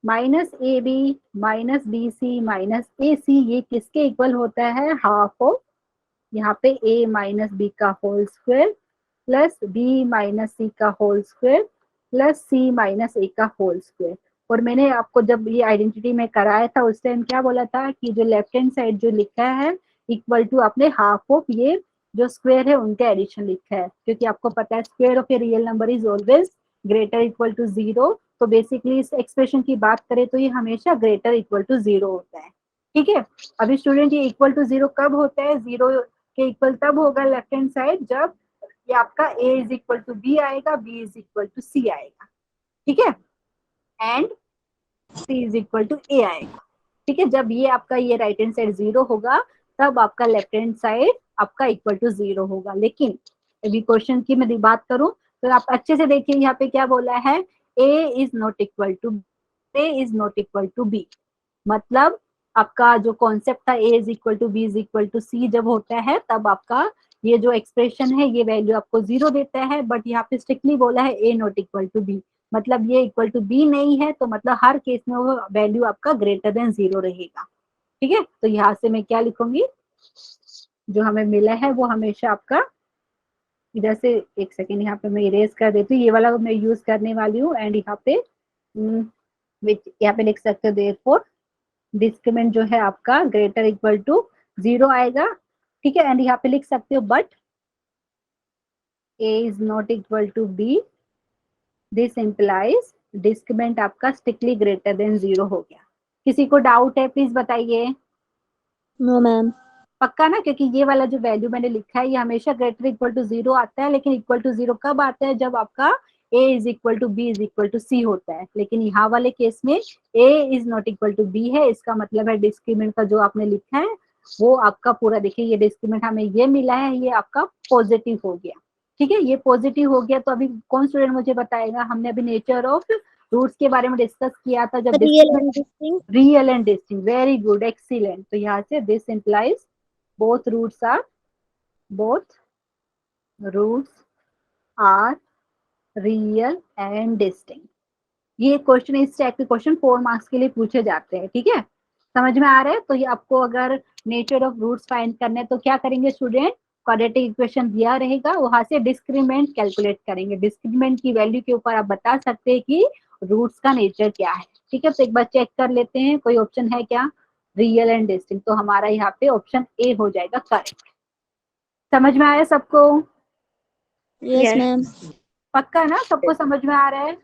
minus a b minus b c minus a c, ये किसके इक्वल होता है, हाफ ऑफ यहाँ पे a माइनस बी का whole square plus b minus c का whole square plus c minus a का whole square. और मैंने आपको जब ये आइडेंटिटी में कराया था उस टाइम क्या बोला था कि जो लेफ्ट हैंड साइड जो लिखा है इक्वल टू आपने हाफ ऑफ ये जो स्क्वायर है उनका एडिशन लिखा है, क्योंकि आपको पता है square of a real number is always greater equal to 0। तो बेसिकली इस एक्सप्रेशन की बात करें तो ये हमेशा ग्रेटर इक्वल टू 0 होता है। ठीक है, अभी स्टूडेंट ये इक्वल टू 0 कब होता है? 0 के इक्वल तब होगा लेफ्ट हैंड साइड जब ये आपका a is equal to b आएगा, b is equal to c आएगा। ठीक है, and c is equal to a आएगा। ठीक है, जब ये आपका ये राइट हैंड साइड 0 होगा तब आपका लेफ्ट हैंड साइड आपका इक्वल टू 0 होगा। लेकिन अभी क्वेश्चन की मैं बात करूं तो आप अच्छे से देखिए यहाँ पे क्या बोला है, a is not equal to a is not equal to b। मतलब आपका जो कॉन्सेप्ट था a is equal to b is equal to c जब होता है तब आपका ये जो एक्सप्रेशन है ये वैल्यू आपको 0 देता है। बट यहाँ पे स्ट्रिक्टली बोला है a not equal to b, मतलब ये इक्वल टू b नहीं है, तो मतलब हर केस में वो वैल्यू आपका ग्रेटर देन 0 रहेगा। ठीक है, तो यहाँ से मैं क्या लिखूंगी, जो हमें मिला है वो हमेशा आपका इधर से, एक सेकेंड यहाँ पे मैं इरेज कर देती हूँ, ये वाला मैं यूज करने वाली हूँ। एंड यहाँ पे यहाँ पे लिख सकते हो देयरफॉर डिस्क्रिमिनेंट जो है आपका ग्रेटर इक्वल टू 0 आएगा। ठीक है, एंड यहाँ पे लिख सकते हो but a is not equal to b, this implies discriminant आपका स्ट्रिक्टली ग्रेटर देन 0 हो गया। किसी को डाउट है प्लीज बताइए। No ma'am. पक्का ना, क्योंकि ये वाला जो वैल्यू मैंने लिखा है ये हमेशा ग्रेटर इक्वल टू 0 आता है, लेकिन इक्वल टू 0 कब आता है? जब आपका a is equal to b is equal to c होता है। लेकिन यहाँ वाले केस में a is not equal to b है, इसका मतलब है डिस्क्रिमिनेंट का जो आपने लिखा है वो आपका पूरा, देखिए ये डिस्क्रिमिनेंट हमें ये मिला है, ये आपका पॉजिटिव हो गया। ठीक है, ये पॉजिटिव हो गया। तो अभी कौन स्टूडेंट मुझे बताएगा, हमने अभी नेचर ऑफ रूट्स के बारे में डिस्कस किया था जब real and distinct. Real and distinct, very good, excellent. तो यहाँ से this implies both roots are both roots are real and distinct। ये क्वेश्चन, इस टाइप के क्वेश्चन 4 मार्क्स के लिए पूछे जाते हैं। ठीक है, समझ में आ रहा है? तो ये आपको अगर नेचर ऑफ रूट्स फाइंड करने तो क्या करेंगे स्टूडेंट, क्वाड्रेटिक इक्वेशन दिया रहेगा वहां से डिस्क्रिमिनेंट कैलकुलेट करेंगे। डिस्क्रिमिनेंट की वैल्यू के ऊपर आप बता सकते हैं कि रूट्स का नेचर क्या है। ठीक है, तो एक बार चेक कर लेते हैं कोई ऑप्शन है क्या, रियल एंड डिस्टिंक्ट। तो हमारा यहाँ पे ऑप्शन ए हो जाएगा करेक्ट। समझ में आया सबको? Yes ma'am. पक्का ना, सबको समझ में आ रहा है?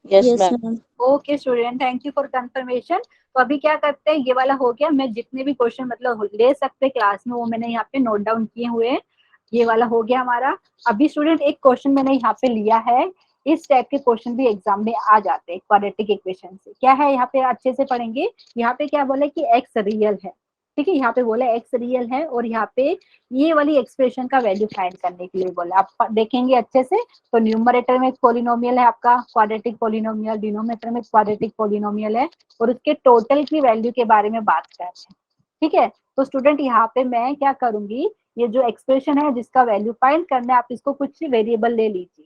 Yes ma'am. Okay student, thank you for confirmation. तो अभी क्या करते हैं, ये वाला हो गया। मैं जितने भी क्वेश्चन मतलब ले सकते क्लास में वो मैंने यहाँ पे नोट डाउन किए हुए हैं। ये वाला हो गया हमारा। अभी स्टूडेंट एक क्वेश्चन मैंने यहाँ पे लिया है, इस टाइप के क्वेश्चन भी एग्जाम में आ जाते हैं क्वाड्रेटिक इक्वेशन से। क्या है यहाँ पे, अच्छे से पढ़ेंगे। यहाँ पे क्या बोला कि एक्स रियल है। ठीक है, यहाँ पे बोला एक्स रियल है और यहाँ पे ये वाली एक्सप्रेशन का वैल्यू फाइंड करने के लिए बोला। आप देखेंगे अच्छे से, तो न्यूमरेटर में पॉलिनोमियल है आपका क्वाड्रेटिक पॉलिनोमियल, डिनोमिनेटर में क्वाड्रेटिक पॉलिनोमियल है, और उसके टोटल की वैल्यू के बारे में बात कर रहे हैं। ठीक है, तो स्टूडेंट यहाँ पे मैं क्या करूंगी, ये जो एक्सप्रेशन है जिसका वैल्यू फाइंड करना है, आप इसको कुछ वेरिएबल ले लीजिए,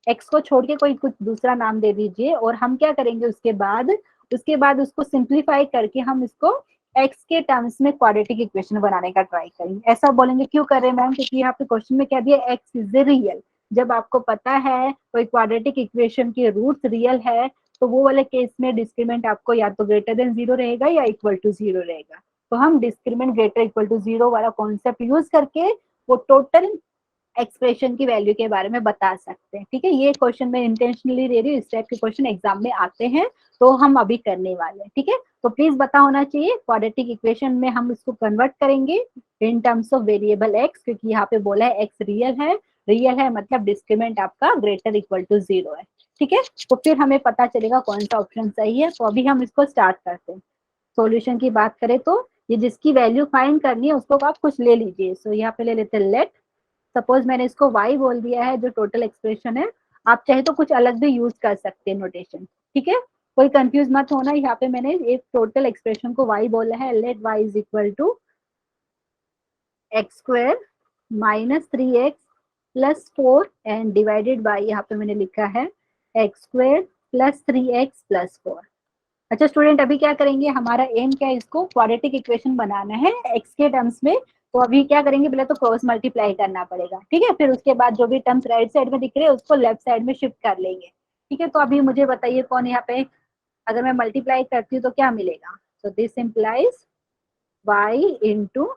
एक्स को छोड़ के कोई कुछ दूसरा नाम दे दीजिए, और हम क्या करेंगे उसके बाद उसको सिंप्लीफाई करके हम इसको एक्स के टर्म्स में क्वाड्रेटिक इक्वेशन बनाने का ट्राई करेंगे। ऐसा बोलेंगे क्यों कर रहे हैं मैम, क्योंकि यहाँ पे क्वेश्चन में क्या दिया, एक्स इज रियल। जब आपको पता है कोई क्वाड्रेटिक इक्वेशन के रूट्स रियल है तो वो वाले केस में डिस्क्रिमिनेंट आपको या तो ग्रेटर देन 0 रहेगा या इक्वल टू 0 रहेगा। तो हम डिस्क्रिमिनेंट ग्रेटर इक्वल टू 0 वाला कॉन्सेप्ट यूज करके वो टोटल एक्सप्रेशन की वैल्यू के बारे में बता सकते हैं। ठीक है, ये क्वेश्चन मैं इंटेंशनली दे रही हूँ, इस टाइप के क्वेश्चन एग्जाम में आते हैं तो हम अभी करने वाले हैं। ठीक है, तो प्लीज पता होना चाहिए क्वाड्रेटिक इक्वेशन में हम इसको कन्वर्ट करेंगे in terms of variable x, क्योंकि यहाँ पे बोला है एक्स रियल है मतलब डिस्क्रिमिनेंट आपका ग्रेटर इक्वल टू 0 है। ठीक है, तो फिर हमें पता चलेगा कौन सा ऑप्शन सही है। तो अभी हम इसको स्टार्ट करते हैं। सॉल्यूशन की बात करें तो ये जिसकी वैल्यू फाइंड करनी है उसको आप कुछ ले लीजिए। सो यहाँ पे ले लेते हैं लेट, सपोज मैंने इसको y बोल दिया है जो टोटल एक्सप्रेशन है। आप चाहे तो कुछ अलग भी यूज कर सकते हैं नोटेशन। ठीक है, कोई कंफ्यूज मत होना। यहाँ पे मैंने एक टोटल एक्सप्रेशन को y बोला है, let y is equal to x square minus 3x plus 4 and divided by, यहाँ पे मैंने लिखा है x square plus 3x plus 4। अच्छा स्टूडेंट, अभी क्या करेंगे, हमारा एम क्या है, इसको क्वाड्रेटिक इक्वेशन बनाना है एक्स के टर्म्स में। तो अभी क्या करेंगे, पहले तो क्रॉस मल्टीप्लाई करना पड़ेगा। ठीक है, फिर उसके बाद जो भी टर्म्स राइट साइड में दिख रहे हैं उसको लेफ्ट साइड में शिफ्ट कर लेंगे। ठीक है, तो अभी मुझे बताइए कौन यहाँ पे, अगर मैं मल्टीप्लाई करती हूँ तो क्या मिलेगा। So this implies y into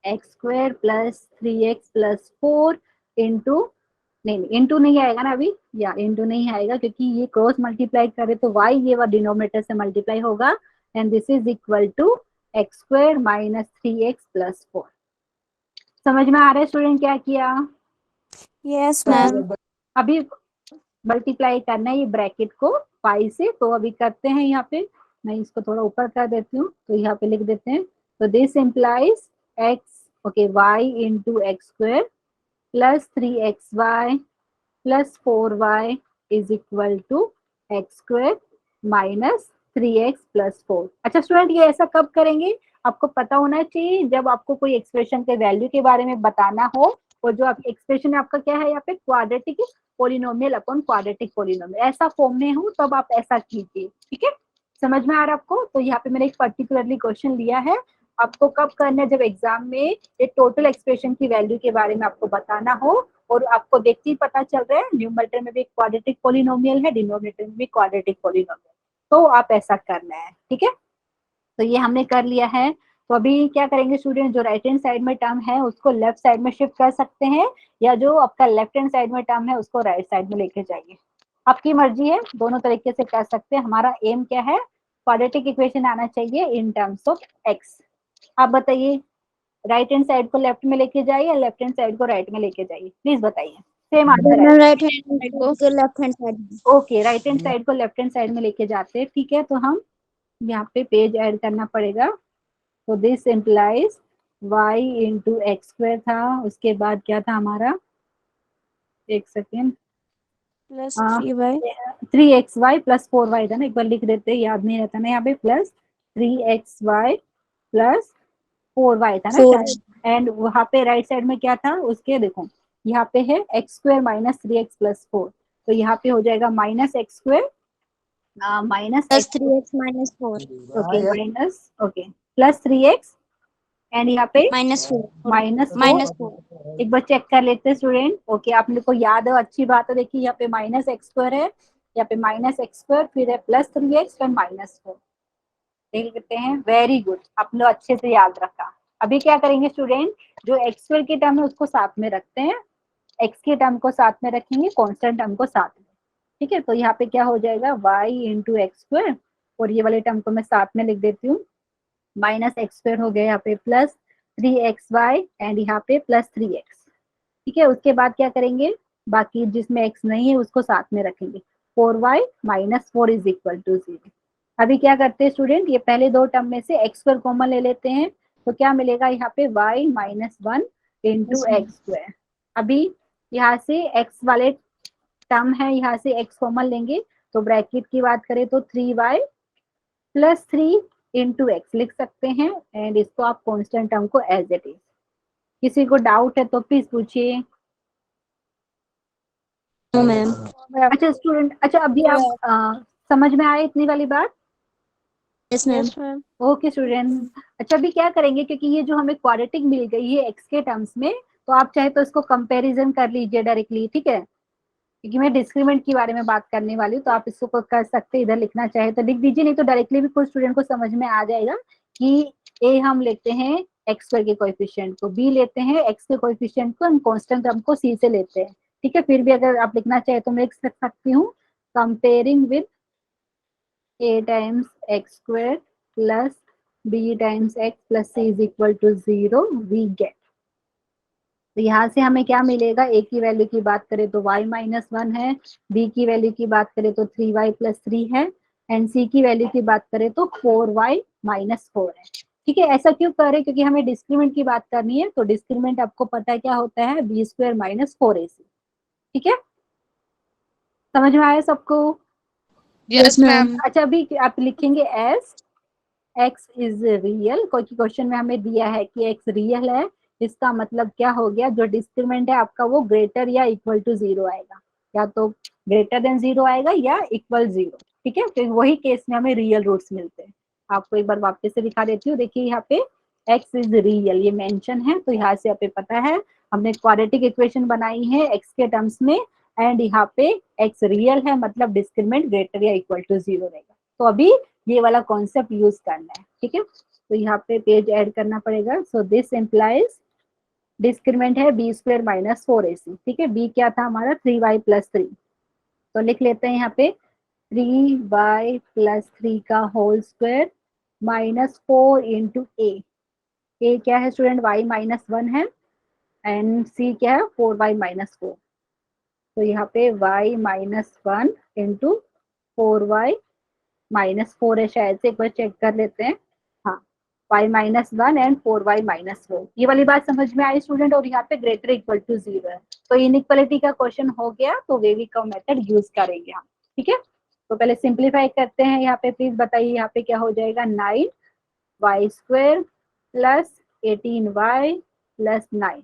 x square plus 3x plus 4 into, नहीं इंटू नहीं आएगा ना अभी, या इंटू नहीं आएगा क्योंकि ये क्रॉस मल्टीप्लाई करे तो y ये वाला डिनोमिनेटर से मल्टीप्लाई होगा, and this is equal to x square minus 3x plus 4। समझ में आ रहा है स्टूडेंट क्या किया? Yes, ma'am. अभी मल्टीप्लाई करना है ये ब्रैकेट को पाई से, तो अभी करते हैं यहाँ पे, मैं इसको थोड़ा ऊपर कर देती हूँ, तो यहाँ पे लिख देते हैं, तो this implies x, okay, y into x square plus 3xy plus 4y is equal to x square minus 3x plus 4। अच्छा स्टूडेंट, ये ऐसा कब करेंगे? आपको पता होना चाहिए जब आपको कोई एक्सप्रेशन के वैल्यू के बारे में बताना हो, और जो एक्सप्रेशन आपका क्या है यहाँ पे, quadratic polynomial upon quadratic polynomial, ऐसा फॉर्म में हो तब आप ऐसा कीजिए, ठीक है? समझ में आ रहा है आपको? तो यहाँ पे मैंने एक पर्टिकुलरली क्वेश्चन लिया है, आपको कब करना है, जब एग्जाम में ये टोटल एक्सप्रेशन की वैल्यू के बारे में आपको बताना हो, और आपको देखते ही पता चल रहा है न्यूमरेटर में भी क्वाड्रेटिक पोलिनोमियल है, डिनोमिनेटर में भी क्वाड्रेटिक पोलिनोमियल, तो आप ऐसा करना है, ठीक है? तो ये हमने कर लिया है। तो अभी क्या करेंगे स्टूडेंट, जो राइट हैंड साइड में टर्म है उसको लेफ्ट साइड में शिफ्ट कर सकते हैं, या जो आपका लेफ्ट हैंड साइड में टर्म है उसको राइट साइड में लेके जाइए, आपकी मर्जी है, दोनों तरीके से कर सकते हैं। हमारा एम क्या है, क्वाड्रेटिक इक्वेशन आना चाहिए इन टर्म्स ऑफ एक्स। आप बताइए, राइट हैंड साइड को लेफ्ट में लेके जाइए या लेफ्ट हैंड साइड को राइट में लेके जाइए, प्लीज बताइए। सेम आंसर है, Right hand to left hand side. Okay, right hand side को लेफ्ट हैंड साइड में लेके जाते हैं, ठीक है? तो हम यहाँ पे पेज ऐड करना पड़ेगा, तो this implies y into x square था, उसके बाद क्या था हमारा, एक second, Plus 3y. 3xy plus 4y था ना, एक बार लिख देते, याद नहीं रहता ना यहाँ पे, प्लस 3xy प्लस 4y था ना 4. शायद, एंड वहां पे राइट साइड में क्या था उसके, देखो यहाँ पे है x square minus 3x plus 4, तो यहाँ पे हो जाएगा minus x square minus Plus x, 3x minus 4. Okay minus, okay plus 3x, and यहाँ पे Minus 4. Minus Minus 4. 4। एक बार चेक कर लेते हैं स्टूडेंट, ओके आप लोग को याद है, अच्छी बात है, देखिए यहाँ पे माइनस एक्स स्क्वायर है, यहाँ पे माइनस एक्स स्क्वायर, फिर है प्लस 3x फिर माइनस 4, देख लेते हैं, वेरी गुड, आप लोग अच्छे से याद रखा। अभी क्या करेंगे स्टूडेंट, जो एक्स स्क्वायर की टर्म है उसको साथ में रखते हैं, एक्स की टर्म को साथ में रखेंगे, कॉन्स्टेंट टर्म को साथ में, ठीक है? तो यहाँ पे क्या हो जाएगा, वाई इंटू एक्स स्क्वायर, और ये वाले टर्म को मैं साथ में लिख देती हूँ, माइनस एक्स स्क्वायर हो गया यहाँ पे प्लस 3xy, एंड यहाँ पे प्लस 3x, ठीक है? उसके बाद क्या करेंगे, बाकी जिसमें x नहीं है उसको साथ में रखेंगे, 4y minus 4 is equal to 0। अभी क्या करते हैं स्टूडेंट, ये पहले दो टर्म में से एक्स स्क्वायर कॉमन ले लेते हैं, तो क्या मिलेगा यहाँ पे y minus 1 into x square. अभी यहाँ से x वाले टर्म है, यहाँ से x कॉमन लेंगे, तो ब्रैकेट की बात करें तो 3y प्लस 3 इंटू एक्स लिख सकते हैं, एंड इसको आप कांस्टेंट टर्म को एज इट इज। किसी को डाउट है तो प्लीज पूछिए। No, ma'am. अच्छा स्टूडेंट, अच्छा अभी आप समझ में आए इतनी वाली बात? Yes, ma'am. ओके स्टूडेंट, अच्छा अभी क्या करेंगे, क्योंकि ये जो हमें क्वाड्रेटिक मिल गई है एक्स के टर्म्स में, तो आप चाहे तो इसको कंपैरिजन कर लीजिए डायरेक्टली, ठीक है? क्योंकि मैं डिस्क्रीमेंट के बारे में बात करने वाली हूँ, तो आप इसको कर सकते हैं, इधर लिखना चाहे तो लिख दीजिए, नहीं तो डायरेक्टली भी कुछ स्टूडेंट को समझ में आ जाएगा कि ए हम लेते हैं एक्स स्क्वायर के कोएफिशिएंट को, बी लेते हैं एक्स के कोएफिशिएंट को, हम कांस्टेंट टर्म को सी से लेते हैं, ठीक है? फिर भी अगर आप लिखना चाहे तो मैं लिख सकती हूँ, comparing with a times x square plus b times x plus c is equal to 0 we get. तो यहाँ से हमें क्या मिलेगा, ए की वैल्यू की बात करें तो y माइनस 1 है, बी की वैल्यू की बात करें तो 3y प्लस 3 है, एंड सी की वैल्यू की बात करें तो 4y माइनस 4 है, ठीक है? ऐसा क्यों कर रहे, क्योंकि हमें डिस्क्रीमेंट की बात करनी है, तो डिस्क्रीमेंट आपको पता है क्या होता है, बी स्क्वायर माइनस 4ac, ठीक है? समझ में आया सबको? Yes, ma'am. अच्छा अभी आप लिखेंगे एस एक्स इज रियल, क्योंकि क्वेश्चन में हमें दिया है कि एक्स रियल है, इसका मतलब क्या हो गया, जो डिस्क्रीमेंट है आपका वो ग्रेटर या इक्वल टू 0 आएगा, या तो ग्रेटर देन 0 आएगा या इक्वल 0, ठीक है? तो वही केस में हमें रियल रूट्स मिलते हैं। आपको एक बार वापस से दिखा देती हूँ, देखिए यहाँ पे एक्स इज रियल ये मेंशन है, तो यहाँ से हमें पता है हमने क्वाड्रेटिक इक्वेशन बनाई है एक्स के टर्म्स में, एंड यहाँ पे एक्स रियल है, मतलब डिस्क्रीमेंट ग्रेटर या इक्वल टू 0 रहेगा। तो अभी ये वाला कॉन्सेप्ट यूज करना है, ठीक है? तो यहाँ पे पेज ऐड करना पड़ेगा। सो दिस इम्प्लाइज डिस्क्रीमेंट है बी स्क्वायर माइनस 4ac। ठीक है, बी क्या था हमारा 3y+3। तो लिख लेते हैं यहाँ पे 3y+3 का होल स्क्वायर माइनस 4 इंटू ए क्या है स्टूडेंट y-1 है, एंड सी क्या है 4y-4। तो यहाँ पे y-1 इंटू 4y-4 है शायद से, एक बार चेक कर लेते हैं। हाँ, y-1 एंड 4y-4, ये वाली बात समझ में आई स्टूडेंट। और यहाँ पे ग्रेटर इक्वल टू 0 है, तो इनइक्वालिटी का क्वेश्चन हो गया, तो वेविकव मेथड यूज करेंगे हम। ठीक है, तो पहले सिंप्लीफाई करते हैं। यहाँ पे प्लीज बताइए यहाँ पे क्या हो जाएगा, 9y² प्लस 18y+ 9,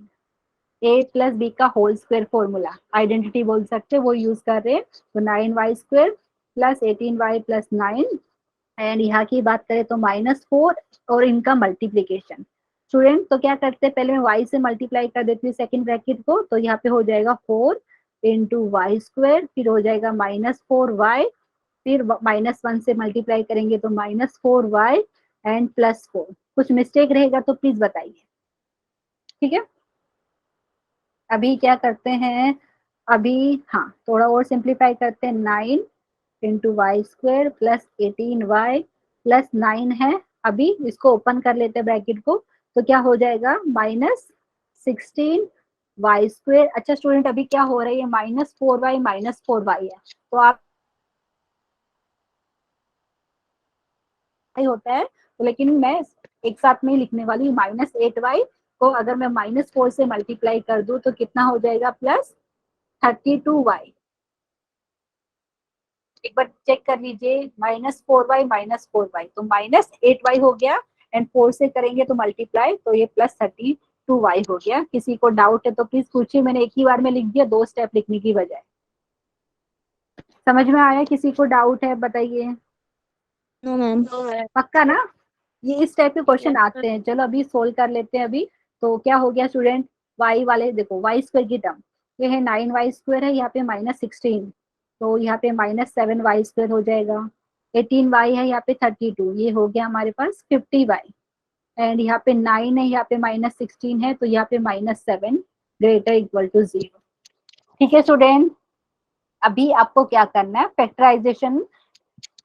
ए प्लस बी का होल स्क्वायर फॉर्मूला, आइडेंटिटी बोल सकते हैं, वो यूज कर रहे हैं। तो 9y² प्लस 18y+ 9, एंड यहाँ की बात करें तो -4 और इनका मल्टीप्लीकेशन। स्टूडेंट तो क्या करते हैं, पहले मैं y से मल्टीप्लाई कर देती हूँ सेकंड ब्रैकेट को, तो यहाँ पे हो जाएगा 4 इंटू y², फिर हो जाएगा -4y, फिर -1 से मल्टीप्लाई करेंगे तो -4y एंड +4। कुछ मिस्टेक रहेगा तो प्लीज बताइए। ठीक है, अभी क्या करते हैं, अभी हाँ थोड़ा और सिंप्लीफाई करते हैं। 9 इंटू y² प्लस 18y+9 है। अभी इसको ओपन कर लेते हैं ब्रैकेट को, तो क्या हो जाएगा -16y²। अच्छा स्टूडेंट, अभी क्या हो रहा है, ये -4y है, तो आप होता है तो, लेकिन मैं एक साथ में ही लिखने वाली हूँ। -8y को अगर मैं -4 से मल्टीप्लाई कर दूं तो कितना हो जाएगा, +32y। एक बार चेक कर लीजिए, -4y तो -8y हो गया, एंड 4 से करेंगे तो मल्टीप्लाई, तो ये +32y हो गया। किसी को डाउट है तो प्लीज पूछिए, मैंने एक ही बार में लिख दिया, 2 स्टेप लिखने की बजाय। समझ में आया, किसी को डाउट है बताइए। No, ma'am. पक्का ना, ये इस टाइप के क्वेश्चन आते हैं। चलो अभी सोल्व कर लेते हैं। अभी तो क्या हो गया स्टूडेंट, y वाले देखो, y² की टर्म ये है 9y² है, यहाँ पे -16, तो यहाँ पे -7y² हो जाएगा। 18y है यहाँ पे 32, ये हो गया हमारे पास 50y, एंड यहाँ पे 9 है, यहाँ पे -16 है, तो यहाँ पे -7 ग्रेटर इक्वल टू 0। ठीक है स्टूडेंट, अभी आपको क्या करना है, फैक्टराइजेशन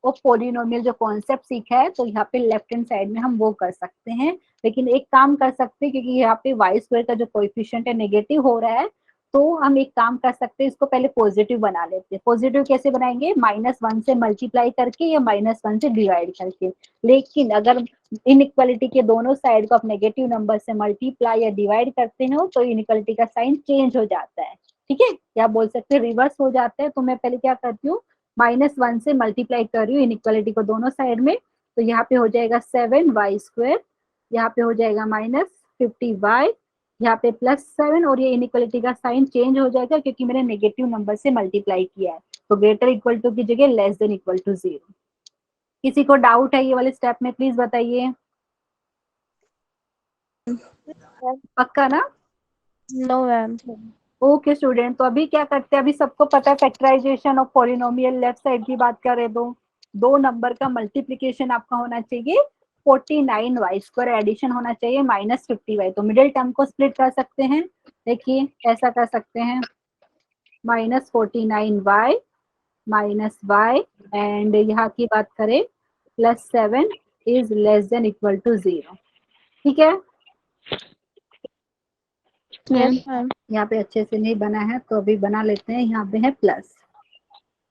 वो पॉलिनोमियल जो कॉन्सेप्ट सीखा है, तो यहाँ पे लेफ्ट हैंड साइड में हम वो कर सकते हैं। लेकिन एक काम कर सकते हैं, क्योंकि यहाँ पे y² का जो कोएफिशिएंट है नेगेटिव हो रहा है, तो हम एक काम कर सकते हैं, इसको पहले पॉजिटिव बना लेते हैं। पॉजिटिव कैसे बनाएंगे, -1 से मल्टीप्लाई करके या -1 से डिवाइड करके। लेकिन अगर इनइक्वालिटी के दोनों साइड को आप नेगेटिव नंबर से मल्टीप्लाई या डिवाइड करते हो, तो इनइक्वालिटी का साइन चेंज हो जाता है। ठीक है, या बोल सकते हैं रिवर्स हो जाता है। तो मैं पहले क्या करती हूँ, -1 से मल्टीप्लाई कर रही हूँ इनइक्वालिटी को दोनों साइड में, तो यहाँ पे हो जाएगा 7y², यहाँ पे हो जाएगा -50y, यहाँ पे +7, और ये इनइक्वालिटी का साइन चेंज हो जाएगा क्योंकि मैंने नेगेटिव नंबर से मल्टीप्लाई किया है। तो ग्रेटर इक्वल टू की जगह लेस देन इक्वल टू 0। किसी को डाउट है ये वाले स्टेप में, प्लीज बताइए। पक्का ना? No, ma'am. ओके स्टूडेंट, तो अभी क्या करते हैं, अभी सबको पता है factorization of polynomial, left side की बात करें तो दो नंबर का मल्टीप्लिकेशन आपका होना चाहिए 49y², एडिशन होना चाहिए -50y। तो मिडिल टर्म को स्प्लिट कर सकते हैं, देखिए ऐसा कर सकते हैं, -49y -y, एंड यहाँ की बात करें +7 is less than equal to 0। ठीक है, Yes, ma'am. यहाँ पे अच्छे से नहीं बना है तो अभी बना लेते हैं, यहाँ पे है प्लस।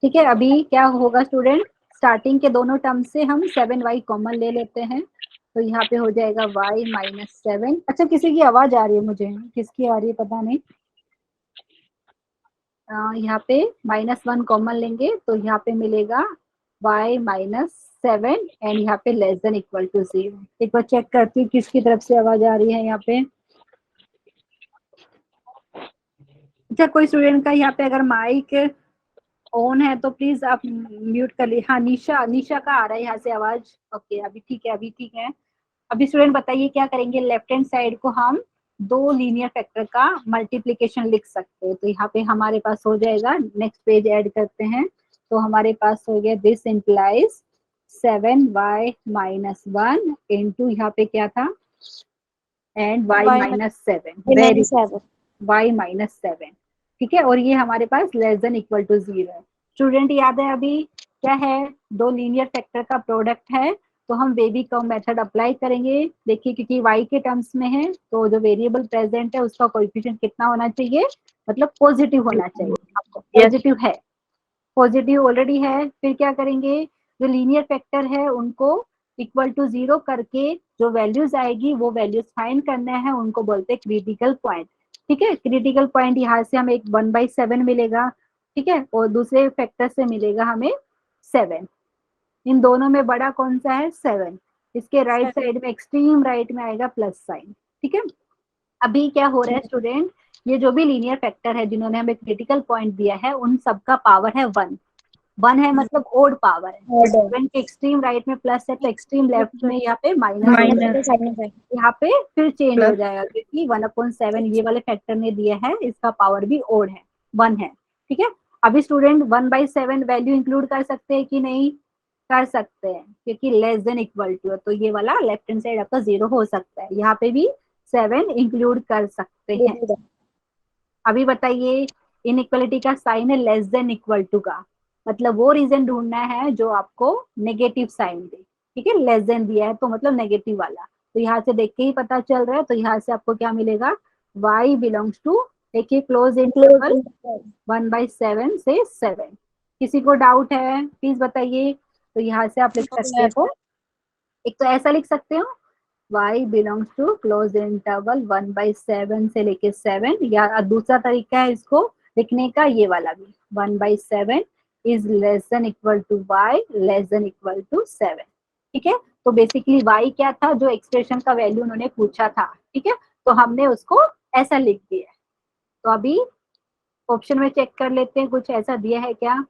ठीक है, अभी क्या होगा स्टूडेंट, स्टार्टिंग के दोनों टर्म से हम 7y कॉमन ले लेते हैं, तो यहाँ पे हो जाएगा y -7। अच्छा, किसी की आवाज आ रही है मुझे, किसकी आ रही है पता नहीं। यहाँ पे -1 कॉमन लेंगे तो यहाँ पे मिलेगा y -7, एंड यहाँ पे लेस देन इक्वल टू 0। एक बार चेक करती हूँ किसकी तरफ से आवाज आ रही है यहाँ पे। अच्छा, कोई स्टूडेंट का यहाँ पे अगर माइक ऑन है तो प्लीज आप म्यूट कर ली। हाँ, निशा निशा का आ रहा है यहाँ से आवाज। ओके, अभी ठीक है, अभी ठीक है। अभी स्टूडेंट बताइए क्या करेंगे, लेफ्ट हैंड साइड को हम दो लीनियर फैक्टर का मल्टीप्लिकेशन लिख सकते हैं। तो यहाँ पे हमारे पास हो जाएगा, नेक्स्ट पेज ऐड करते हैं, तो हमारे पास हो गया this implies 7y minus 1 into यहाँ पे क्या था, and y Y minus 7, very minus good, 7. y minus 7, ठीक है। और ये हमारे पास लेस देन इक्वल टू 0 है। स्टूडेंट याद है अभी क्या है, दो लीनियर फैक्टर का प्रोडक्ट है, तो हम बेबी कर्व मेथड अप्लाई करेंगे। देखिए क्योंकि y के टर्म्स में है तो जो वेरिएबल प्रेजेंट है उसका कोएफिशिएंट कितना होना चाहिए, मतलब पॉजिटिव होना चाहिए। पॉजिटिव है, पॉजिटिव ऑलरेडी है, फिर क्या करेंगे, जो लीनियर फैक्टर है उनको इक्वल टू 0 करके जो वैल्यूज आएगी वो वैल्यूज फाइंड करना है, उनको बोलते हैं क्रिटिकल पॉइंट। ठीक है, क्रिटिकल पॉइंट यहाँ से हमें एक 1/7 मिलेगा, ठीक है, और दूसरे फैक्टर से मिलेगा हमें 7। इन दोनों में बड़ा कौन सा है, 7। इसके राइट साइड में एक्सट्रीम राइट में आएगा प्लस साइन, ठीक है। अभी क्या हो रहा है स्टूडेंट, ये जो भी लीनियर फैक्टर है जिन्होंने हमें क्रिटिकल पॉइंट दिया है उन सबका पावर है 1। 1 है मतलब ओड पावर है, तो 7 के एक्सट्रीम राइट में प्लस है तो एक्सट्रीम लेफ्ट में यहाँ पे माइनस हो जाएगा, यहाँ पे फिर चेंज हो जाएगा क्योंकि 1/7 ये वाले फैक्टर ने दिया है, इसका पावर भी ओड है, 1 है, ठीक है। अभी स्टूडेंट 1/7 वैल्यू इंक्लूड कर सकते हैं कि नहीं, कर सकते हैं, क्योंकि लेस देन इक्वल टू है तो ये वाला लेफ्ट हैंड साइड आपका 0 हो सकता है, यहाँ पे भी 7 इंक्लूड कर सकते हैं। अभी बताइए, इनइक्वालिटी का साइन है लेस देन इक्वल टू का, मतलब वो रीजन ढूंढना है जो आपको नेगेटिव साइन दे, ठीक है। लेस देन दिया है तो मतलब नेगेटिव वाला, तो यहाँ से देख के ही पता चल रहा है, तो यहाँ से आपको क्या मिलेगा, y बिलोंग्स टू, देखिए क्लोज इंटरवल 1/7 से 7। किसी को डाउट है प्लीज बताइए, तो यहाँ से आप लिख सकते हो, एक तो ऐसा लिख सकते हो y belongs to close interval 1/7 से लेके 7, या दूसरा तरीका है इसको लिखने का ये वाला भी, 1/7 is less than equal to y less than equal to 7, ठीक है। तो बेसिकली y क्या था, जो एक्सप्रेशन का वैल्यू उन्होंने पूछा था, ठीक है, तो हमने उसको ऐसा लिख दिया है। तो अभी ऑप्शन में चेक कर लेते हैं कुछ ऐसा दिया है क्या,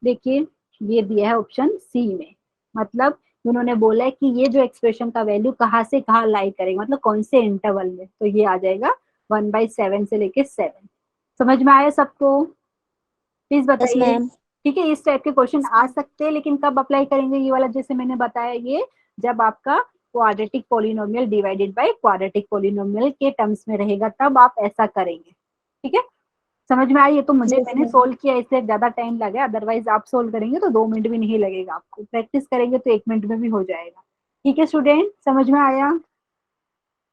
देखिए ये दिया है ऑप्शन सी में, मतलब उन्होंने बोला है कि ये जो एक्सप्रेशन का वैल्यू कहाँ से कहाँ लाई करेगा, मतलब कौन से इंटरवल में, तो ये आ जाएगा 1/7 से लेके 7। समझ में आया सबको, प्लीज Yes, बताइए। ma'am. ठीक है, इस टाइप के क्वेश्चन आ सकते हैं, लेकिन कब अप्लाई करेंगे ये वाला, जैसे मैंने बताया ये जब आपका quadratic polynomial divided by quadratic polynomial के टर्म्स में रहेगा तब आप ऐसा करेंगे, ठीक है। समझ में आई, ये तो मुझे Yes, मैंने ma'am. सोल्व किया इसलिए ज्यादा टाइम लगा, अदरवाइज आप सोल्व करेंगे तो 2 मिनट भी नहीं लगेगा आपको, प्रैक्टिस करेंगे तो 1 मिनट में भी हो जाएगा। ठीक है स्टूडेंट, समझ में आया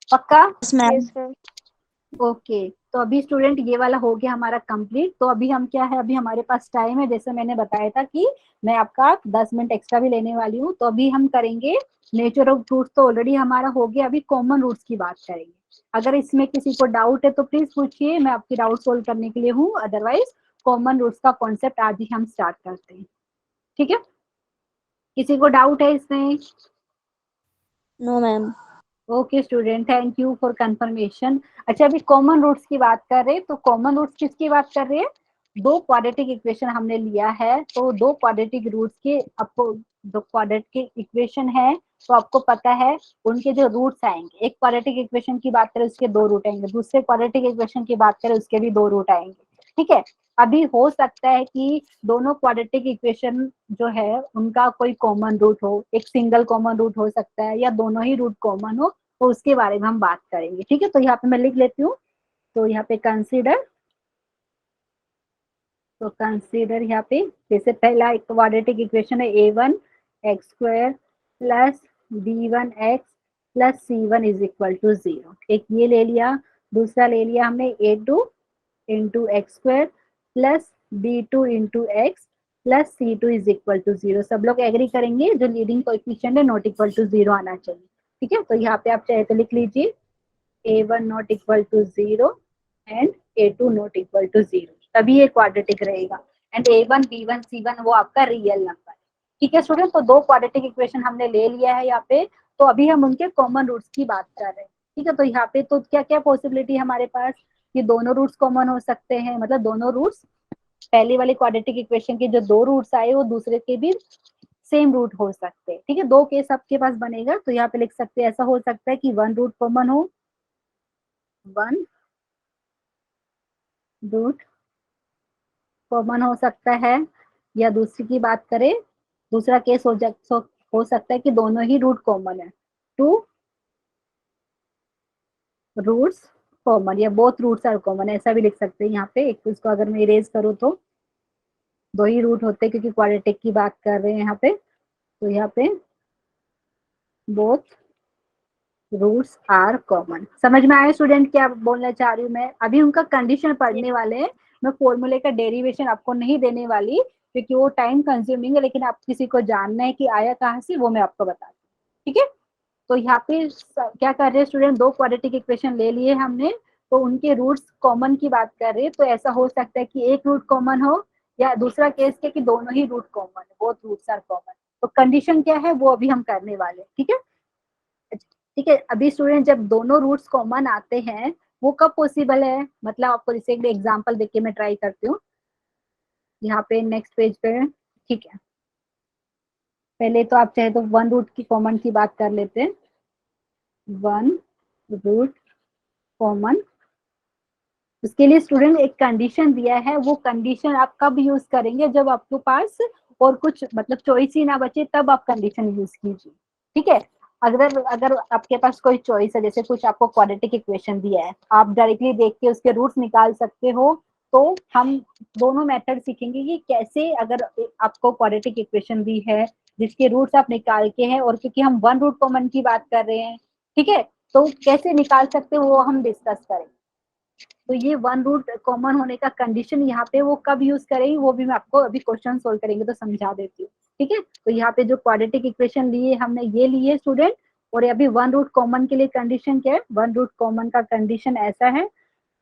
पक्का, Yes, ma'am. Yes, sir. Okay. तो अभी स्टूडेंट ये वाला हो गया हमारा कंप्लीट, तो अभी हम क्या है, अभी हमारे पास टाइम है, जैसे मैंने बताया था कि मैं आपका 10 मिनट एक्स्ट्रा भी लेने वाली हूँ, तो अभी हम करेंगे नेचर ऑफ रूट्स, तो ऑलरेडी हमारा हो गया, अभी कॉमन रूट्स की बात करेंगे। अगर इसमें किसी को डाउट है तो प्लीज पूछिए, मैं आपकी डाउट सोल्व करने के लिए हूँ, अदरवाइज कॉमन रूट्स का कॉन्सेप्ट आज ही हम स्टार्ट करते हैं, ठीक है। किसी को डाउट है इसमें, No, ma'am. Okay student, thank you for confirmation. अच्छा अभी कॉमन रूट्स की बात कर रहे हैं, तो कॉमन रूट्स किसकी बात कर रहे हैं, दो क्वाड्रेटिक इक्वेशन हमने लिया है, तो दो क्वाड्रेटिक रूट्स के आपको, दो क्वाड्रेटिक इक्वेशन है तो आपको पता है उनके जो रूट्स आएंगे, एक क्वाड्रेटिक इक्वेशन की बात करें उसके 2 रूट आएंगे, दूसरे क्वाड्रेटिक इक्वेशन की बात करें उसके भी 2 रूट आएंगे, ठीक है। अभी हो सकता है कि दोनों क्वाड्रेटिक इक्वेशन जो है उनका कोई कॉमन रूट हो, एक सिंगल कॉमन रूट हो सकता है या दोनों ही रूट कॉमन हो, तो उसके बारे में हम बात करेंगे, ठीक है। तो यहाँ पे मैं लिख लेती हूँ, तो यहाँ पे कंसीडर, तो कंसीडर यहाँ पे जैसे पहला एक क्वाड्रेटिक इक्वेशन है a1x² plus b1x plus c1 is equal to 0, एक ये ले लिया। दूसरा ले लिया हमने a2 into x² plus b2 into x plus c2 is equal to 0। सब लोग एग्री करेंगे जो लीडिंग कोएफिशिएंट है नॉट इक्वल टू 0 आना चाहिए, ठीक है। तो यहाँ पे आप चाहे तो लिख लीजिए a1 not equal to 0 and a2 not equal to 0, तभी ये क्वाड्रेटिक रहेगा। एंड a1 b1 c1 वो आपका रियल नंबर है, ठीक है स्टूडेंट। तो दो क्वाड्रेटिक इक्वेशन हमने ले लिया है यहाँ पे, तो अभी हम उनके कॉमन रूट्स की बात कर रहे हैं, ठीक है। तो यहाँ पे तो क्या क्या पॉसिबिलिटी हमारे पास, ये दोनों रूट्स कॉमन हो सकते हैं, मतलब दोनों रूट्स, पहले वाले क्वाड्रेटिक इक्वेशन के जो 2 रूट्स आए वो दूसरे के भी सेम रूट हो सकते हैं, ठीक है। 2 केस आपके पास बनेगा, तो यहाँ पे लिख सकते हैं, ऐसा हो सकता है कि 1 रूट कॉमन हो, 1 रूट कॉमन हो सकता है, या दूसरी की बात करें, दूसरा केस हो हो सकता है कि दोनों ही रूट कॉमन है, 2 रूट्स कॉमन या बोथ रूट्स आर कॉमन, ऐसा भी लिख सकते हैं यहाँ पे। एक तो इसको अगर मैं इरेज करूँ तो दो ही रूट होते हैं क्योंकि क्वाड्रेटिक की बात कर रहे हैं यहाँ पे, तो यहाँ पे बोथ रूट्स आर कॉमन। समझ में आया स्टूडेंट क्या बोलना चाह रही हूँ मैं? अभी उनका कंडीशन पढ़ने वाले हैं, मैं फॉर्मूले का डेरिवेशन आपको नहीं देने वाली क्योंकि वो टाइम कंज्यूमिंग है, लेकिन आप किसी को जानना है कि आया कहाँ से वो मैं आपको बताती हूँ, ठीक है। तो यहाँ पे क्या कर रहे हैं स्टूडेंट, दो क्वाड्रेटिक इक्वेशन ले लिए हमने, तो उनके रूट्स कॉमन की बात कर रहे हैं। तो ऐसा हो सकता है कि एक रूट कॉमन हो या दूसरा केस के कि दोनों ही रूट कॉमन है, बोथ रूट्स आर कॉमन। तो कंडीशन क्या है वो अभी हम करने वाले हैं, ठीक है। ठीक है, अभी स्टूडेंट जब दोनों रूट्स कॉमन आते हैं वो कब पॉसिबल है, मतलब आपको जैसे एक एग्जांपल देके मैं ट्राई करती हूँ यहाँ पे नेक्स्ट पेज पे, ठीक है। पहले तो आप चाहे तो वन रूट की कॉमन की बात कर लेते हैं, वन रूट कॉमन। उसके लिए स्टूडेंट एक कंडीशन दिया है, वो कंडीशन आप कब यूज करेंगे, जब आपके पास और कुछ मतलब चॉइस ही ना बचे तब आप कंडीशन यूज कीजिए, ठीक है। अगर अगर आपके पास कोई चॉइस है, जैसे कुछ आपको क्वाड्रेटिक इक्वेशन दिया है, आप डायरेक्टली देख के उसके रूट्स निकाल सकते हो, तो हम दोनों मेथड सीखेंगे कि कैसे, अगर आपको क्वाड्रेटिक इक्वेशन दी है जिसके रूट्स आप निकाल के हैं, और क्योंकि हम वन रूट कॉमन की बात कर रहे हैं, ठीक है, तो कैसे निकाल सकते हो वो हम डिस्कस करेंगे। तो ये वन रूट कॉमन होने का कंडीशन यहाँ पे वो कब यूज करेंगे वो भी मैं आपको अभी क्वेश्चन सोल्व करेंगे तो समझा देती हूँ, ठीक है। तो यहाँ पे जो क्वाड्रेटिक इक्वेशन लिए हमने ये लिए स्टूडेंट, और अभी वन रूट कॉमन के लिए कंडीशन क्या है, वन रूट कॉमन का कंडीशन ऐसा है,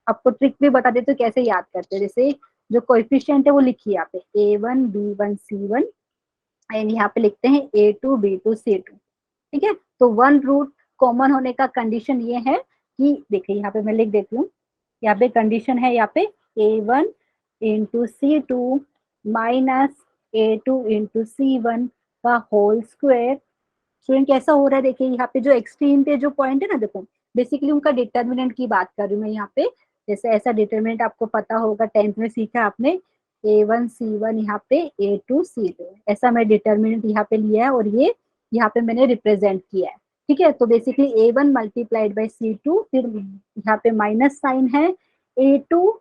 आपको ट्रिक भी बता देते हो कैसे याद करते हैं। जैसे जो कोएफिशिएंट है वो लिखिए यहाँ पे A1 B1 C1, एंड यहाँ पे लिखते हैं A2 B2 C2, ठीक है। तो वन रूट कॉमन होने का कंडीशन ये है कि देखिए यहाँ पे मैं लिख देती हूँ, यहाँ पे कंडीशन है यहाँ पे A1 into C2 minus A2 into C1 का होल स्क्वायर। स्टूडेंट कैसा हो रहा है, देखिए यहाँ पे जो एक्सट्रीम पे जो पॉइंट है ना, देखो बेसिकली उनका डिटर्मिनेंट की बात कर रही हूँ मैं यहाँ पे। जैसे ऐसा डिटर्मिनेंट आपको पता होगा, 10th में सीखा आपने, A1 C1 यहाँ पे A2 C2, ऐसा मैं डिटर्मिनेंट यहाँ पे लिया है और ये यहाँ पे मैंने रिप्रेजेंट किया है, ठीक है। तो basically A1 multiplied by C2, फिर यहाँ पे माइनस साइन है A2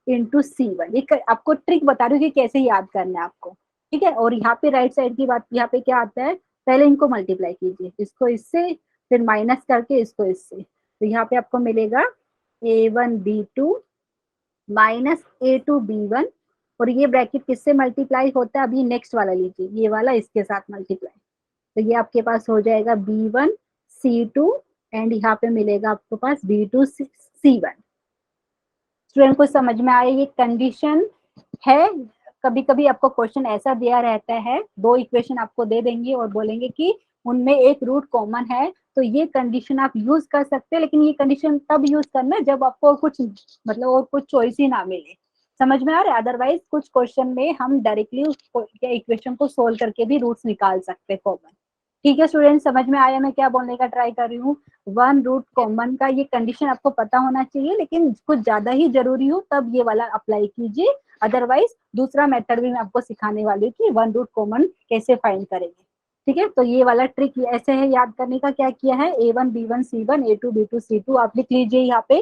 इंटू C1। ये आपको ट्रिक बता रही हूँ कि कैसे याद करना है आपको, ठीक है। और यहाँ पे राइट साइड की बात, यहाँ पे क्या आता है, पहले इनको मल्टीप्लाई कीजिए, इसको इससे, फिर माइनस करके इसको इससे, तो यहाँ पे आपको मिलेगा A1 B2 minus A2 B1, और ये ब्रैकेट किससे मल्टीप्लाई होता है, अभी नेक्स्ट वाला लीजिए, ये वाला इसके साथ मल्टीप्लाई, तो ये आपके पास हो जाएगा B1 C2, एंड यहाँ पे मिलेगा आपके पास B2 C1। स्टूडेंट को समझ में आया, ये कंडीशन है। कभी कभी आपको क्वेश्चन ऐसा दिया रहता है, दो इक्वेशन आपको दे देंगे और बोलेंगे कि उनमें एक रूट कॉमन है, तो ये कंडीशन आप यूज कर सकते हैं, लेकिन ये कंडीशन तब यूज करना है जब आपको कुछ मतलब और कुछ चॉइस ही ना मिले। समझ में आ रहा है? अदरवाइज कुछ क्वेश्चन में हम डायरेक्टली उस इक्वेशन को सोल्व करके भी रूट्स निकाल सकते हैं कॉमन। ठीक है स्टूडेंट, समझ में आया मैं क्या बोलने का ट्राई कर रही हूँ? वन रूट कॉमन का ये कंडीशन आपको पता होना चाहिए, लेकिन कुछ ज्यादा ही जरूरी हो तब ये वाला अप्लाई कीजिए, अदरवाइज दूसरा मेथड भी मैं आपको सिखाने वाली हूँ कि वन रूट कॉमन कैसे फाइंड करेंगे, ठीक है। तो ये वाला ट्रिक ऐसे है याद करने का, क्या किया है, A1 B1 C1 A2 B2 C2 आप लिख लीजिए यहाँ पे,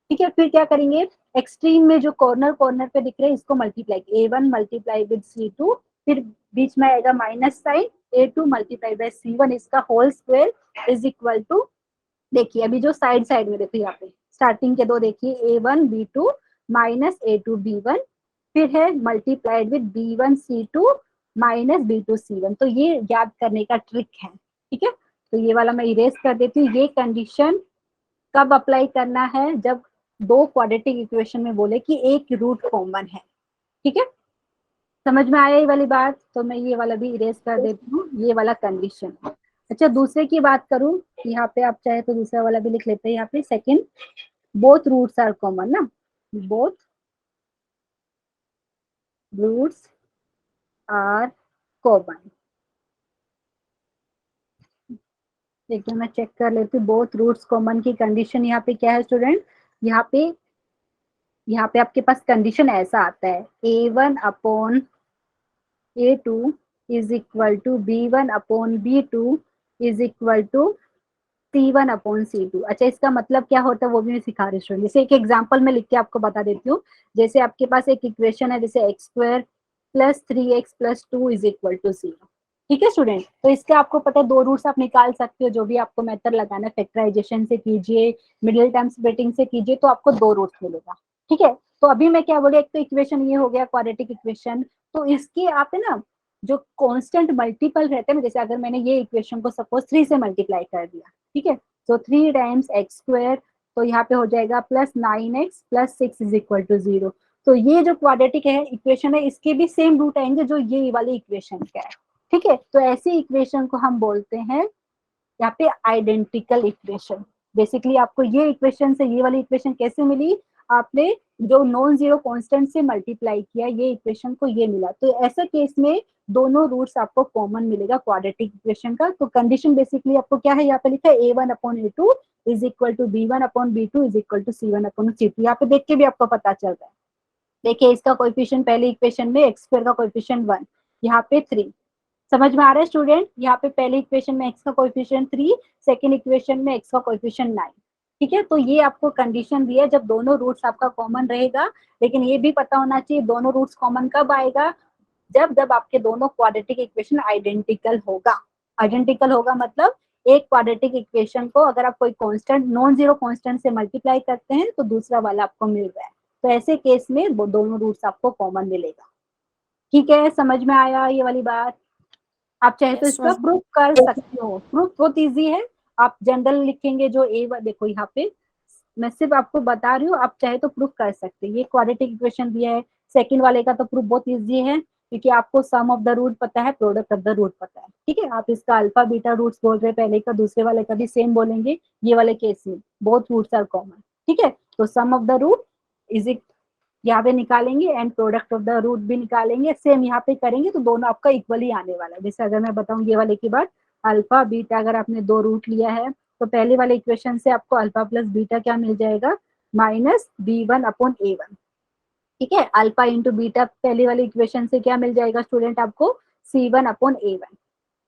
ठीक है। फिर क्या करेंगे, एक्सट्रीम में जो कॉर्नर कॉर्नर पे दिख रहे हैं इसको multiply, A1 multiply with C2, फिर बीच में आएगा minus sign, A2 multiply by C1 इसका whole square is equal to, देखिए अभी जो साइड साइड में देखो यहाँ पे स्टार्टिंग के दो देखिए A1 B2 minus A2 B1, फिर है multiplied with B1 C2 minus B2 C1। तो ये याद करने का ट्रिक है, ठीक है। तो ये वाला मैं इरेज कर देती हूँ। ये कंडीशन कब अप्लाई करना है, जब दो क्वाड्रेटिक इक्वेशन में बोले कि एक रूट कॉमन है, ठीक है। समझ में आया ये वाली बात? तो मैं ये वाला भी इरेज कर देती हूँ, ये वाला कंडीशन। अच्छा दूसरे की बात करूं, यहाँ पे आप चाहे तो दूसरा वाला भी लिख लेते हैं, यहाँ पे second, both roots are common ना, बोथ रूट्स आर कॉमन। देखिए मैं चेक कर लेती हूँ, बोथ रूट्स कॉमन की कंडीशन यहाँ पे क्या है स्टूडेंट, यहाँ पे आपके पास कंडीशन ऐसा आता है A1 upon A2 is equal to B1 upon B2 is equal to C1 upon C2। अच्छा, इसका मतलब क्या होता है वो भी मैं सिखा रही हूँ। जैसे एक एग्जांपल में लिख के आपको बता देती हूँ। जैसे आपके पास एक इक्वेशन है, जैसे x square plus 3x plus 2 is equal to 0। ठीक है स्टूडेंट, तो इसके आपको पता है दो रूट्स आप निकाल सकते हो, जो भी आपको मेथड लगाना है, फैक्टराइजेशन से कीजिए, मिडिल टर्म स्प्लिटिंग से कीजिए, तो आपको दो रूट्स मिलेगा। ठीक है, तो अभी मैं क्या बोली, एक तो इक्वेशन ये हो गया क्वाड्रेटिक इक्वेशन, तो इसकी आप है ना जो कांस्टेंट मल्टीपल रहते हैं ना, जैसे अगर मैंने ये इक्वेशन को सपोज 3 से मल्टीप्लाई कर दिया, ठीक है, तो 3 टाइम्स एक्स स्क्वायर, तो यहाँ पे हो जाएगा plus 9x plus 6 is equal to 0। तो ये जो क्वाड्रेटिक है इक्वेशन है, इसके भी सेम रूट आएंगे जो ये वाली इक्वेशन का है। ठीक है, तो ऐसी इक्वेशन को हम बोलते हैं यहाँ पे आइडेंटिकल इक्वेशन। बेसिकली आपको ये इक्वेशन से ये वाली इक्वेशन कैसे मिली, आपने जो नॉन जीरो कांस्टेंट से मल्टीप्लाई किया ये इक्वेशन को, ये मिला। तो ऐसा केस में दोनों रूट्स आपको कॉमन मिलेगा क्वाड्रेटिक इक्वेशन का। तो कंडीशन बेसिकली आपको क्या है, यहाँ पे लिखा है A1 upon A2 is equal to B1 upon B2 is equal to C1 upon C2। यहाँ पे देख के भी आपको पता चल रहा है। देखिए इसका कोएफिशिएंट पहले इक्वेशन में एक्स स्क्वायर का कोएफिशिएंट 1, यहाँ पे 3। समझ में आ रहा है स्टूडेंट, यहाँ पे पहले इक्वेशन में x का कोएफिशिएंट 3, सेकंड इक्वेशन में x का कोएफिशिएंट 9। ठीक है, तो ये आपको कंडीशन दी है जब दोनों रूट्स आपका कॉमन रहेगा। लेकिन ये भी पता होना चाहिए दोनों रूट्स कॉमन कब आएगा, जब जब आपके दोनों क्वाड्रेटिक इक्वेशन आइडेंटिकल होगा। आइडेंटिकल होगा मतलब एक क्वाड्रेटिक इक्वेशन को अगर आप कोई कांस्टेंट नॉन जीरो कांस्टेंट से मल्टीप्लाई करते हैं तो दूसरा वाला आपको मिल रहा है, तो ऐसे केस में वो दोनों रूट्स आपको कॉमन मिलेगा। ठीक है, समझ में आया ये वाली बात। आप चाहे तो Yes, इसका ma'am. प्रूफ कर सकते हो, प्रूफ बहुत इजी है। आप जनरल लिखेंगे जो देखो यहाँ पे मैं सिर्फ आपको बता रही हूँ, आप चाहे तो प्रूफ कर सकते हैं। ये क्वाड्रेटिक इक्वेशन दिया है, सेकंड वाले का तो प्रूफ बहुत इजी है, क्योंकि आपको सम ऑफ द रूट पता है, प्रोडक्ट ऑफ द रूट पता है। ठीक है, आप इसका अल्फा बीटा रूट्स बोल रहे हैं, पहले का दूसरे वाले का भी सेम बोलेंगे। ये वाले केस में बोथ रूट्स आर कॉमन। ठीक है, तो sum of the root is यहाँ पे निकालेंगे and product of the root भी निकालेंगे, सेम यहाँ पे करेंगे तो दोनों आपका इक्वली आने वाला है। जैसे अगर मैं बताऊँ ये वाले की बात, अल्फा बीटा अगर आपने दो रूट लिया है तो पहले वाले इक्वेशन से आपको अल्फा प्लस बीटा क्या मिल जाएगा, माइनस B1 अपॉन A1। ठीक है, अल्फा इंटू बीटा पहले वाले इक्वेशन से क्या मिल जाएगा स्टूडेंट आपको, C1 अपॉन A1।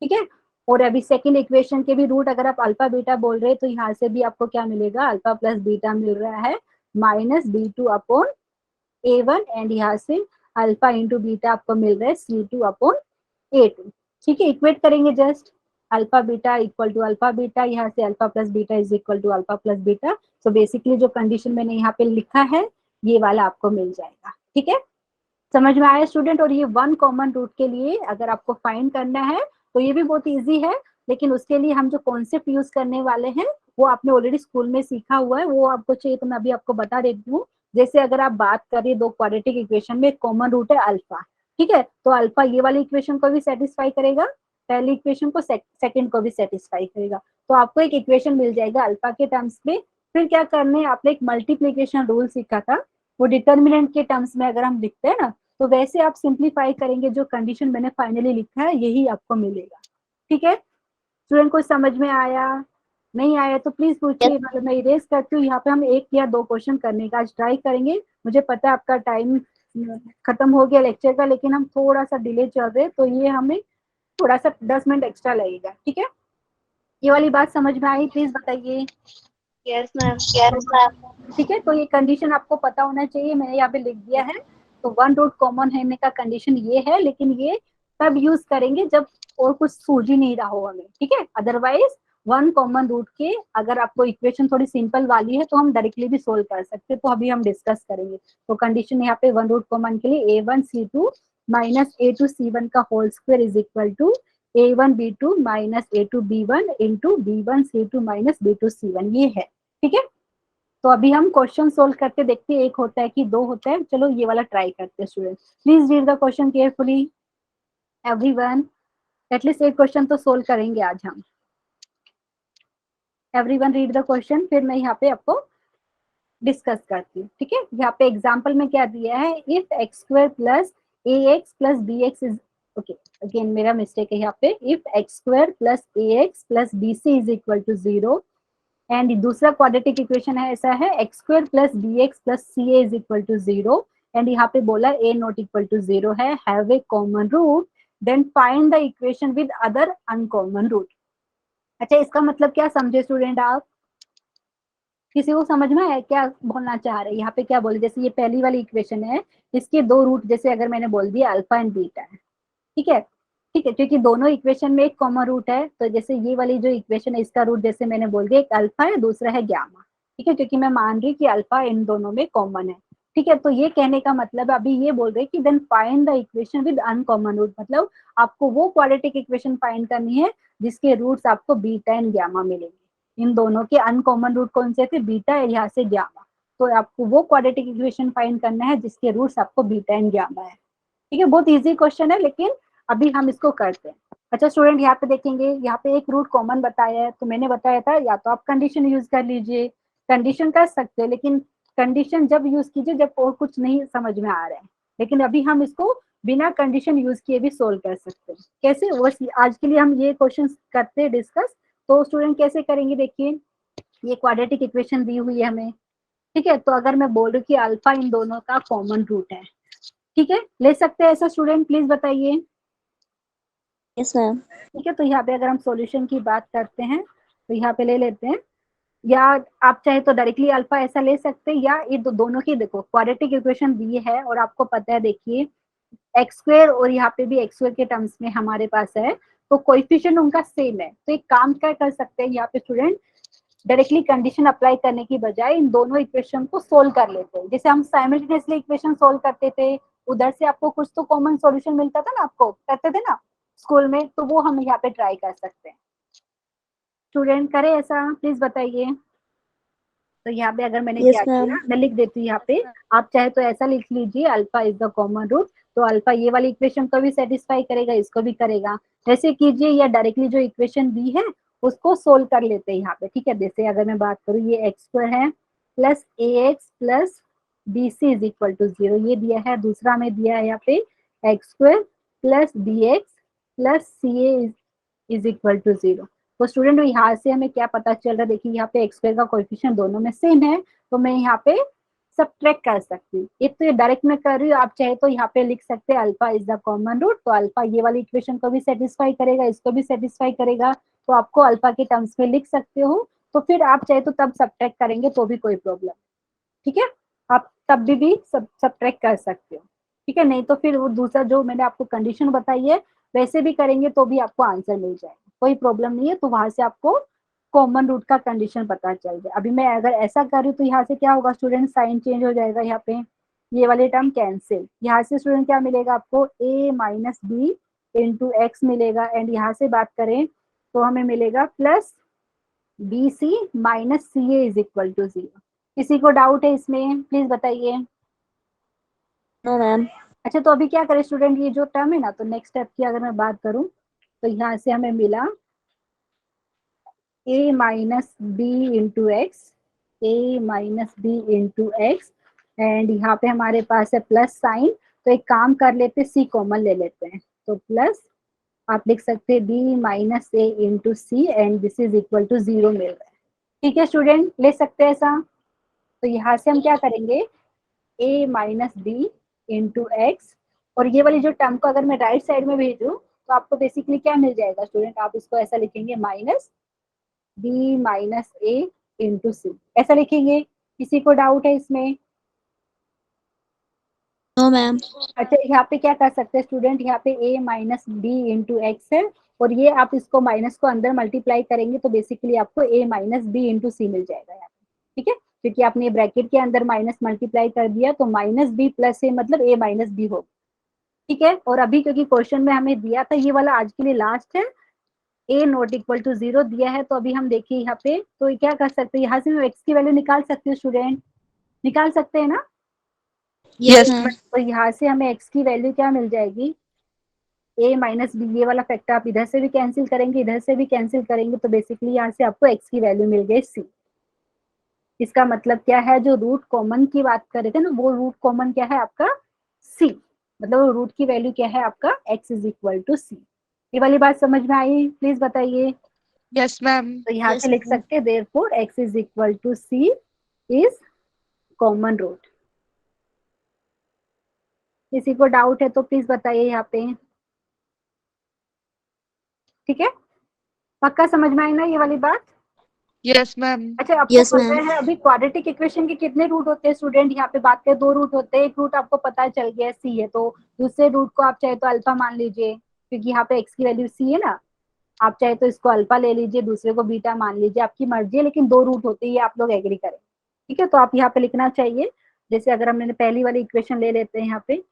ठीक है, और अभी सेकंड इक्वेशन के भी रूट अगर आप अल्फा बीटा बोल रहे हैं तो यहाँ से भी आपको क्या मिलेगा, अल्फा प्लस बीटा मिल रहा है minus B2 upon A1 and यहाँ से अल्फा इंटू बीटा आपको मिल रहा है C2 अपॉन A2। ठीक है, इक्वेट करेंगे just, alpha beta equal to alpha beta, यहाँ से alpha plus beta is equal to alpha plus beta. So basically जो कंडीशन मैंने यहाँ पे लिखा है ये वाला आपको मिल जाएगा। ठीक है, समझ में आया स्टूडेंट। और ये वन कॉमन रूट के लिए अगर आपको फाइंड करना है तो ये भी बहुत इजी है, लेकिन उसके लिए हम जो कॉन्सेप्ट यूज करने वाले हैं वो आपने ऑलरेडी स्कूल में सीखा हुआ है, वो आपको चाहिए तो मैं अभी आपको बता देती हूँ। जैसे अगर आप बात करें दो क्वाड्रेटिक इक्वेशन में कॉमन रूट है अल्फा, ठीक है, तो अल्फा ये वाली इक्वेशन को भी सेटिस्फाई करेगा, पहली इक्वेशन को सेकंड को भी सेटिस्फाई करेगा। तो आपको एक इक्वेशन मिल जाएगा अल्फा के टर्म्स में। फिर क्या करना है, आपने एक मल्टीप्लीकेशन रूल सीखा था, वो डिटर्मिनेंट के टर्म्स में अगर हम लिखते हैं ना तो वैसे आप सिंप्लीफाई करेंगे, जो कंडीशन मैंने फाइनली लिखा है यही आपको मिलेगा। ठीक है स्टूडेंट, को समझ में आया, नहीं आया तो प्लीज पूछिए, मतलब मैं इरेज करती हूँ। यहाँ पे हम एक या दो क्वेश्चन करने का आज ट्राई करेंगे। मुझे पता है आपका टाइम खत्म हो गया लेक्चर का, लेकिन हम थोड़ा सा डिले चल रहे हैं तो ये हमें थोड़ा सा 10 मिनट एक्स्ट्रा लगेगा। ठीक है, ये वाली बात समझ में आई, प्लीज बताइए। Yes, ma'am. ठीक है, तो ये कंडीशन आपको पता होना चाहिए, मैंने यहाँ पे लिख दिया है। तो वन रूट कॉमन होने का कंडीशन ये है, लेकिन ये तब यूज करेंगे जब और कुछ सूझ ही नहीं रहा हो हमें। ठीक है, अदरवाइज वन कॉमन रूट के अगर आपको इक्वेशन थोड़ी सिंपल वाली है तो हम डायरेक्टली भी सोल्व कर सकते हैं, तो अभी हम डिस्कस करेंगे। तो कंडीशन यहाँ पे वन रूट कॉमन के लिए A1C2 माइनस A2C1 का whole square is equal to A1B2 minus A2B1 into B1C2 minus B2C1, ये है। ठीक है, तो अभी हम क्वेश्चन सोल्व करके देखते हैं, एक होता है कि दो होता है। चलो ये वाला ट्राई करते हैं student, please read the question carefully everyone. At least एक क्वेश्चन तो सोल्व करेंगे आज हम। एवरीवन रीड द क्वेश्चन, फिर मैं यहाँ पे आपको डिस्कस करती हूँ। ठीक है, यहाँ पे एग्जाम्पल में क्या दिया है, if x square plus ax plus bx is, okay again मेरा मिस्टेक है यहाँ पे, if x square plus ax plus bc is equal to 0 and दूसरा क्वाड्रेटिक इक्वेशन है ऐसा है, x square plus b x plus c a is equal to 0 and यहाँ पे बोला ए नॉट इक्वल टू 0 है, have a common root then find the equation with other uncommon root. अच्छा, इसका मतलब क्या समझे स्टूडेंट आप? किसी को समझ में आया क्या बोलना चाह रहे हैं? यहाँ पे क्या बोले, जैसे ये पहली वाली इक्वेशन है, इसके दो रूट, जैसे अगर मैंने बोल दिया अल्फा एंड बीटा है, ठीक है, ठीक है, क्योंकि दोनों इक्वेशन में एक कॉमन रूट है, तो जैसे ये वाली जो इक्वेशन है इसका रूट जैसे मैंने बोल दिया एक अल्फा है, दूसरा है गामा, ठीक है, क्योंकि मैं मान रही कि अल्फा इन दोनों में कॉमन है, ठीक है। तो ये कहने का मतलब अभी ये बोल रहे कि then find the equation with uncommon root, मतलब आपको वो क्वाड्रेटिक इक्वेशन फाइंड करनी है जिसके रूट्स आपको बीटा एंड गामा मिलेंगे। इन दोनों के अनकॉमन रूट कौन से थे? बीटा और यहाँ से गामा। तो आपको वो क्वाड्रेटिक इक्वेशन फाइंड करना है जिसके रूट्स आपको बीटा एंड गामा है, ठीक है। बहुत इजी क्वेश्चन है, लेकिन अभी हम इसको करते हैं। अच्छा स्टूडेंट, यहाँ पे देखेंगे, यहाँ पे एक रूट कॉमन बताया है, तो मैंने बताया था या तो आप कंडीशन यूज कर लीजिए, कंडीशन कर सकते हो, लेकिन कंडीशन जब यूज कीजिए जब और कुछ नहीं समझ में आ रहा है, लेकिन अभी हम इसको बिना कंडीशन यूज किए भी सोल्व कर सकते हैं। कैसे? बस आज के लिए हम ये क्वेश्चन करते हैं डिस्कस। तो स्टूडेंट कैसे करेंगे, देखिए ये क्वाड्रेटिक इक्वेशन दी हुई है हमें, ठीक है। तो अगर मैं बोल रही हूँ कि अल्फा इन दोनों का कॉमन रूट है, ठीक है, ले सकते हैं ऐसा स्टूडेंट? प्लीज बताइए। Yes, ma'am. ठीक है, तो यहाँ पे अगर हम सॉल्यूशन की बात करते हैं तो यहाँ पे ले लेते हैं, या आप चाहे तो डायरेक्टली अल्फा ऐसा ले सकते हैं, या ये दोनों की देखो क्वाड्रेटिक इक्वेशन दी है और आपको पता है, देखिए एक्स स्क्वायर और यहाँ पे भी एक्स स्क्वायर के टर्म्स में हमारे पास है, तो कोएफिशिएंट उनका सेम है। तो एक काम क्या कर सकते हैं यहाँ पे स्टूडेंट, डायरेक्टली कंडीशन अप्लाई करने की बजाय इन दोनों इक्वेशन को सोल्व कर लेते हैं। जैसे हम साइमल्टेनियसली इक्वेशन सोल्व करते थे, उधर से आपको कुछ तो कॉमन सॉल्यूशन मिलता था ना, आपको करते थे ना स्कूल में, तो वो हम यहाँ पे ट्राई कर सकते हैं। स्टूडेंट करें ऐसा? प्लीज बताइए। तो यहाँ पे अगर मैंने क्या Yes, किया, ma'am. मैं लिख देती हूँ यहाँ पे, आप चाहे तो ऐसा लिख लीजिए, alpha is the common root, तो अल्फा ये वाली इक्वेशन को भी सेटिस्फाई करेगा, इसको भी करेगा। ऐसे कीजिए, या डायरेक्टली जो इक्वेशन दी है उसको सोल्व कर लेते हैं यहाँ पे, ठीक है। जैसे अगर मैं बात करूँ, ये एक्स स्क्वायर है plus a x plus b c is equal to 0, ये दिया है। दूसरा में दिया है यहाँ पे x square plus b x plus c a is equal to 0। तो स्टूडेंट यहाँ से हमें क्या पता चल रहा है, देखिए यहाँ पे एक्स स्क्वायर का कोएफिशिएंट दोनों में सेम है, तो मैं यहाँ पे सब्ट्रैक्ट कर सकती हूँ। एक तो ये डायरेक्ट में कर रही हूँ, आप चाहे तो यहाँ पे लिख सकते हैं alpha is the common root, तो अल्फा ये वाली इक्वेशन को भी सेटिस्फाई करेगा, इसको भी सेटिस्फाई करेगा, तो आपको अल्फा के टर्म्स में लिख सकते हो। तो फिर आप चाहे तो तब सब्ट्रैक्ट करेंगे तो भी कोई प्रॉब्लम, ठीक है, आप तब भी सब्ट्रैक्ट कर सकते हो, ठीक है। नहीं तो फिर वो दूसरा जो मैंने आपको कंडीशन बताई है वैसे भी करेंगे तो भी आपको आंसर मिल जाएगा, कोई प्रॉब्लम नहीं है। तो वहां से आपको कॉमन रूट का कंडीशन पता चल जाए। अभी मैं अगर ऐसा कर रही हूँ तो यहाँ से क्या होगा स्टूडेंट, साइन चेंज हो जाएगा, यहाँ पे ये वाले टर्म कैंसिल, यहाँ से स्टूडेंट क्या मिलेगा आपको, a minus b into x मिलेगा, एंड यहाँ से बात करें तो हमें मिलेगा plus b c minus c a is equal to 0। किसी को डाउट है इसमें? प्लीज बताइए। No, ma'am. अच्छा, तो अभी क्या करें स्टूडेंट, ये जो टर्म है ना, तो नेक्स्ट स्टेप की अगर मैं बात करूं तो यहाँ से हमें मिला a minus b into x, a minus b into x, and यहाँ पे हमारे पास है प्लस साइन। तो एक काम कर लेते, सी कॉमन ले लेते हैं, तो प्लस आप लिख सकते हैं b minus a into c, and this is equal to 0 मिल रहा है, ठीक है स्टूडेंट, ले सकते हैं ऐसा। तो यहाँ से हम क्या करेंगे, a minus b into x, और ये वाली जो टर्म को अगर मैं राइट साइड में भेजूं तो आपको बेसिकली क्या मिल जाएगा स्टूडेंट, आप इसको ऐसा लिखेंगे minus B minus a into सी, ऐसा लिखेंगे। किसी को डाउट है इसमें? No, ma'am. अच्छा, यहाँ पे क्या कर सकते हैं स्टूडेंट, यहाँ पे a minus b into x है, और ये आप इसको माइनस को अंदर मल्टीप्लाई करेंगे तो बेसिकली आपको a माइनस बी इंटू सी मिल जाएगा यहाँ पे, ठीक है, क्योंकि आपने ब्रैकेट के अंदर माइनस मल्टीप्लाई कर दिया, तो माइनस बी प्लस ए मतलब a माइनस बी होगा, ठीक है। और अभी क्योंकि क्वेश्चन में हमें दिया था, ये वाला आज के लिए लास्ट है, a नॉट इक्वल टू 0 दिया है, तो अभी हम देखिए यहाँ पे, तो क्या कर सकते हैं, यहाँ से मैं x की वैल्यू निकाल सकती हूँ स्टूडेंट, निकाल सकते हैं ना। Yes, ma'am. तो यहाँ से हमें x की वैल्यू क्या मिल जाएगी, a माइनस बी, ये वाला फैक्टर आप इधर से भी कैंसिल करेंगे, इधर से भी कैंसिल करेंगे, तो बेसिकली यहाँ से आपको x की वैल्यू मिल गई c। इसका मतलब क्या है, जो रूट कॉमन की बात कर रहे थे ना, वो रूट कॉमन क्या है आपका c, मतलब रूट की वैल्यू क्या है आपका x is equal to c। ये वाली बात समझ में आई? प्लीज बताइए। Yes ma'am. तो यहाँ Yes, से लिख ma'am. सकते हैं therefore x is equal to c is common root. किसी को डाउट है तो प्लीज बताइए यहाँ पे। ठीक है, पक्का समझ में आई ना ये वाली बात? Yes ma'am. अच्छा, आपको Yes, पता ma'am. है अभी क्वाड्रेटिक इक्वेशन के कितने रूट होते हैं स्टूडेंट? यहाँ पे बात करें 2 रूट होते हैं। एक रूट आपको पता चल गया सी है, तो दूसरे रूट को आप चाहे तो अल्फा मान लीजिए, क्योंकि यहाँ पे एक्स की वैल्यू सी है ना। आप चाहे तो इसको अल्फा ले लीजिए, दूसरे को बीटा मान लीजिए, आपकी मर्जी है, लेकिन 2 रूट होते हैं, ये आप लोग एग्री करें। ठीक है, तो आप यहाँ पे लिखना चाहिए, जैसे अगर हमने पहली वाली इक्वेशन ले लेते हैं, यहाँ पे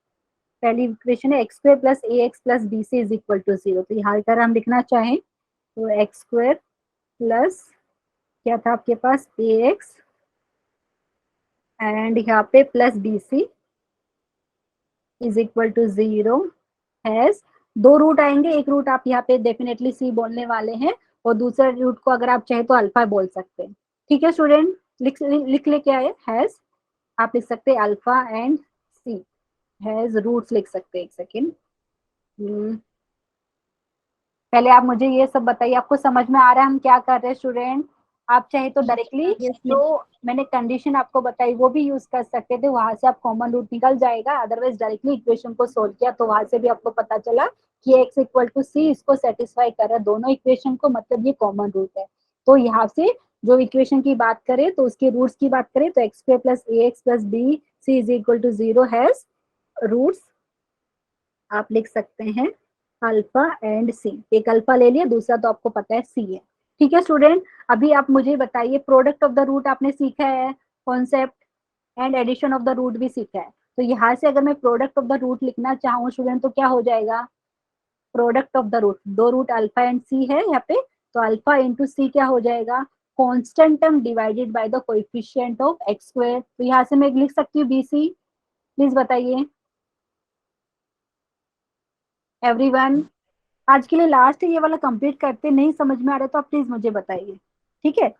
पहली इक्वेशन है x square plus a x plus b c is equal to 0। तो यहाँ अगर हम लिखना चाहें तो एक्स स्क्वायर प्लस क्या था आपके पास ए एक्स एंड यहाँ पे plus b c is equal to 0 has 2 root आएंगे। एक रूट आप यहाँ पे डेफिनेटली सी बोलने वाले हैं, और दूसरे रूट को अगर आप चाहे तो अल्फा बोल सकते हैं। ठीक है स्टूडेंट, लिख ले क्या है, हैज आप लिख सकते हैं alpha and c has roots लिख सकते हैं। एक सेकेंड, पहले आप मुझे ये सब बताइए, आपको समझ में आ रहा है हम क्या कर रहे हैं स्टूडेंट? आप चाहे तो डायरेक्टली Yes, जो मैंने कंडीशन आपको बताई वो भी यूज कर सकते थे, वहां से आप कॉमन रूट निकल जाएगा। अदरवाइज डायरेक्टली इक्वेशन को सोल्व किया तो वहां से भी आपको पता चला कि एक्स इक्वल टू सी इसको सेटिस्फाई कर रहा है, दोनों इक्वेशन को, मतलब ये कॉमन रूट है। तो यहाँ से जो इक्वेशन की बात करें तो उसके रूट्स की बात करें तो x square plus a x plus b c is equal to 0 has roots आप लिख सकते हैं अल्फा एंड सी। एक अल्फा ले लिया, दूसरा तो आपको पता है सी है। ठीक है स्टूडेंट, अभी आप मुझे बताइए, प्रोडक्ट ऑफ द रूट आपने सीखा है concept, and addition of the root भी सीखा है। तो यहाँ से अगर मैं प्रोडक्ट ऑफ द रूट लिखना चाहूँ स्टूडेंट तो क्या हो जाएगा? Product of the root, 2 root alpha and c है यहाँ पे, तो अल्फा इंटू सी क्या हो जाएगा? Constant term divided by the coefficient of x square. तो यहाँ से मैं लिख सकती हूँ बी सी, प्लीज बताइए एवरीवन। आज के लिए लास्ट है, ये वाला कंप्लीट करते, नहीं समझ में आ रहा तो आप प्लीज मुझे बताइए। ठीक है,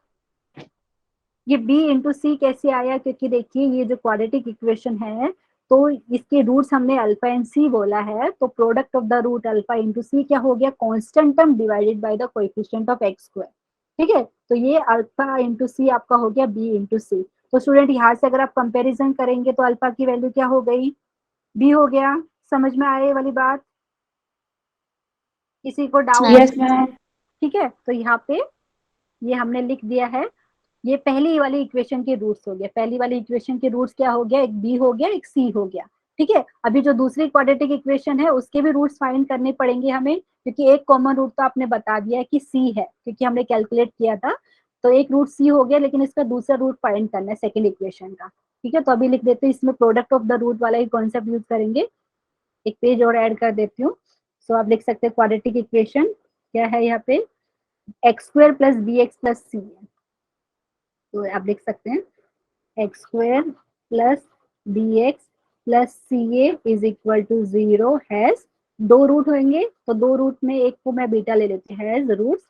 ये b इंटू सी कैसे आया? क्योंकि देखिए ये जो क्वाड्रेटिक इक्वेशन है तो इसके रूट्स हमने अल्फा एंड सी बोला है, तो product of the root alpha into c क्या हो गया? Constant term divided by the coefficient of x square. ठीक है, तो ये अल्फा इंटू सी आपका हो गया b इंटू सी। तो स्टूडेंट यहाँ से अगर आप कंपेरिजन करेंगे तो अल्फा की वैल्यू क्या हो गई? b हो गया। समझ में आए वाली बात? किसी को डाउट? ma'am. Yes ma'am. ठीक है, तो यहाँ पे ये हमने लिख दिया है, ये पहली वाली इक्वेशन के रूट्स हो गया। पहली वाली इक्वेशन के रूट्स क्या हो गया? एक बी हो गया, एक सी हो गया। ठीक है, अभी जो दूसरी क्वाड्रेटिक इक्वेशन है उसके भी रूट्स फाइंड करने पड़ेंगे हमें, क्योंकि एक कॉमन रूट तो आपने बता दिया है कि सी है, क्योंकि हमने कैलकुलेट किया था। तो एक रूट सी हो गया, लेकिन इसका दूसरा रूट फाइंड करना है सेकेंड इक्वेशन का। ठीक है, तो अभी लिख देते हैं, इसमें प्रोडक्ट ऑफ द रूट वाला ही कॉन्सेप्ट यूज करेंगे। एक पेज और ऐड कर देती हूँ। सो आप लिख सकते हैं क्वाड्रेटिक इक्वेशन क्या है यहाँ पे? X square plus b x plus c है। तो आप लिख सकते हैं x square plus b x plus c a is equal to 0 has 2 root होंगे, तो 2 रूट में एक को मैं बीटा ले लेती हूँ, हैज रूट्स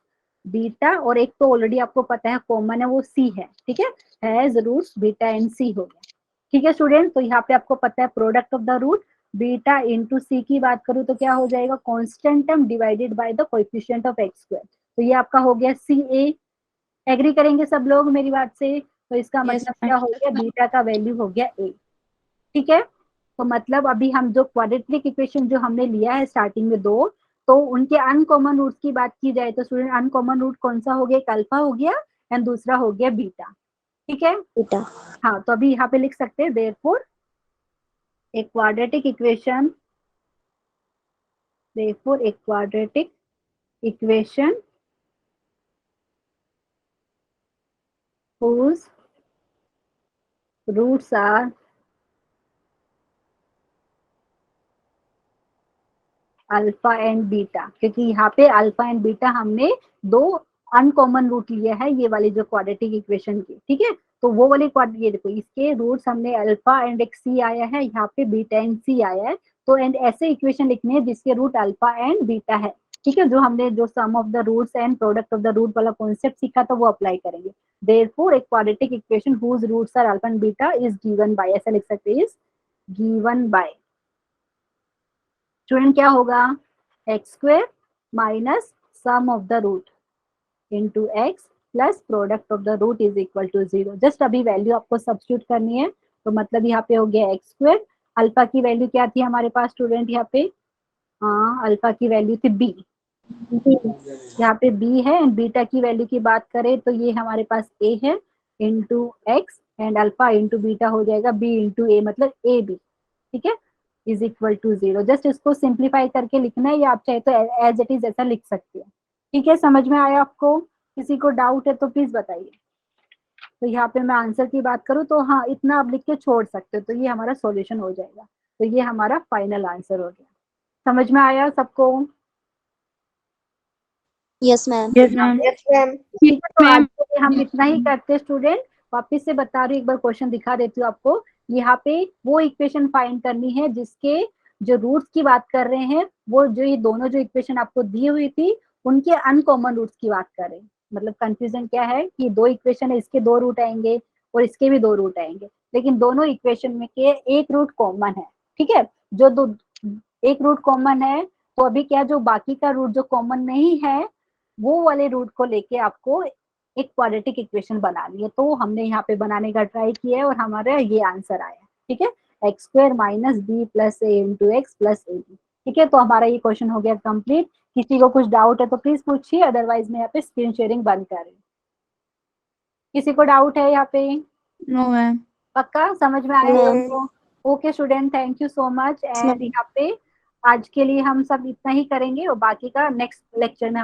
बीटा, और एक तो ऑलरेडी आपको पता है कॉमन है वो सी है। ठीक है, हैज रूट्स बीटा एंड सी हो गया। ठीक है स्टूडेंट, तो यहाँ पे आपको पता है product of the root beta into c की बात करूँ तो क्या हो जाएगा? Constant term divided by the coefficient of x square. तो ये आपका हो गया सी ए। एग्री करेंगे सब लोग मेरी बात से? तो इसका Yes, मतलब क्या हो गया? बीटा का वैल्यू हो गया ए। ठीक है, तो मतलब अभी हम जो क्वाड्रेटिक इक्वेशन जो हमने लिया है स्टार्टिंग में 2, तो उनके अनकॉमन रूट्स की बात की जाए तो स्टूडेंट अनकॉमन रूट कौन सा हो गया? एक अल्फा हो गया एंड दूसरा हो गया बीटा। ठीक है, Beta. हाँ, तो अभी यहाँ पे लिख सकते हैं देयरफॉर एक क्वाड्रेटिक इक्वेशन, देयरफॉर एक quadratic equation whose roots are alpha and beta, क्योंकि यहाँ पे अल्फा एंड बीटा हमने 2 अनकॉमन रूट लिया है ये वाली जो क्वाड्रेटिक इक्वेशन की। ठीक है, तो वो वाली ये देखो, इसके रूट्स हमने अल्फा एंड एक सी आया है, यहाँ पे बीटा एंड सी आया है। तो एंड ऐसे इक्वेशन लिखने हैं जिसके रूट अल्फा एंड बीटा है। ठीक है, जो हमने जो sum of the roots and product of the root वाला कॉन्सेप्ट सीखा था वो अप्लाई करेंगे। देयरफॉर एक quadratic equation whose roots are alpha and beta is given by, ऐसा लिख सकते हैं, इज गिवन बाय। स्टूडेंट क्या होगा? X square minus sum of the root into x plus product of the root is equal to 0। Just अभी value आपको substitute करनी है, तो मतलब यहाँ पे हो गया एक्स स्क्वायर, अल्फा की वैल्यू क्या थी हमारे पास स्टूडेंट यहाँ पे? हाँ, अल्फा की वैल्यू थी बी। यहाँ पे b है एंड बीटा की वैल्यू की बात करें तो ये हमारे पास a है into x and alpha into beta हो जाएगा b इंटू ए, मतलब ए बी, ठीक है, इज इक्वल टू 0। जस्ट इसको सिंप्लीफाई करके लिखना है या आप चाहे तो एज इट इज ऐसा लिख सकते हैं। ठीक है, समझ में आया आपको? किसी को डाउट है तो प्लीज बताइए। तो यहाँ पे मैं आंसर की बात करूँ तो हाँ, इतना आप लिख के छोड़ सकते हो, तो ये हमारा सॉल्यूशन हो जाएगा। तो ये हमारा फाइनल आंसर हो गया। समझ में आया सबको? Yes, ma'am. Yes ma'am. Yes, ma'am. ठीक है, तो आज मैम के लिए हम इतना ही करते हैं स्टूडेंट। वापस से बता रही हूँ, एक बार क्वेश्चन दिखा देती हूँ आपको। यहाँ पे वो इक्वेशन फाइंड करनी है जिसके जो रूट्स की बात कर रहे हैं, वो जो ये दोनों जो इक्वेशन आपको दी हुई थी उनके अनकॉमन रूट्स की बात करें। मतलब कंफ्यूजन क्या है कि दो इक्वेशन है, इसके दो रूट आएंगे और इसके भी दो रूट आएंगे, लेकिन दोनों इक्वेशन में के एक रूट कॉमन है। ठीक है, जो दो एक रूट कॉमन है, तो अभी क्या जो बाकी का रूट जो कॉमन नहीं है वो वाले रूट को लेके आपको एक क्वाड्रेटिक इक्वेशन बनानी है। तो हमने यहाँ पे बनाने का ट्राई किया है और हमारा ये आंसर आया। ठीक है, x square minus b plus a into x plus a b. ठीक है, तो हमारा ये क्वेश्चन हो गया कंप्लीट। किसी को कुछ डाउट है तो प्लीज पूछिए, अदरवाइज मैं यहाँ पे स्क्रीन शेयरिंग बंद कर रही हूँ। किसी को डाउट है यहाँ पे? No ma'am. पक्का समझ में आया मैम। सबको? Okay student, thank you so much. Yes, and ma'am. यहाँ पे आज के लिए हम सब इतना ही करेंगे और बाकी का नेक्स्ट लेक्चर में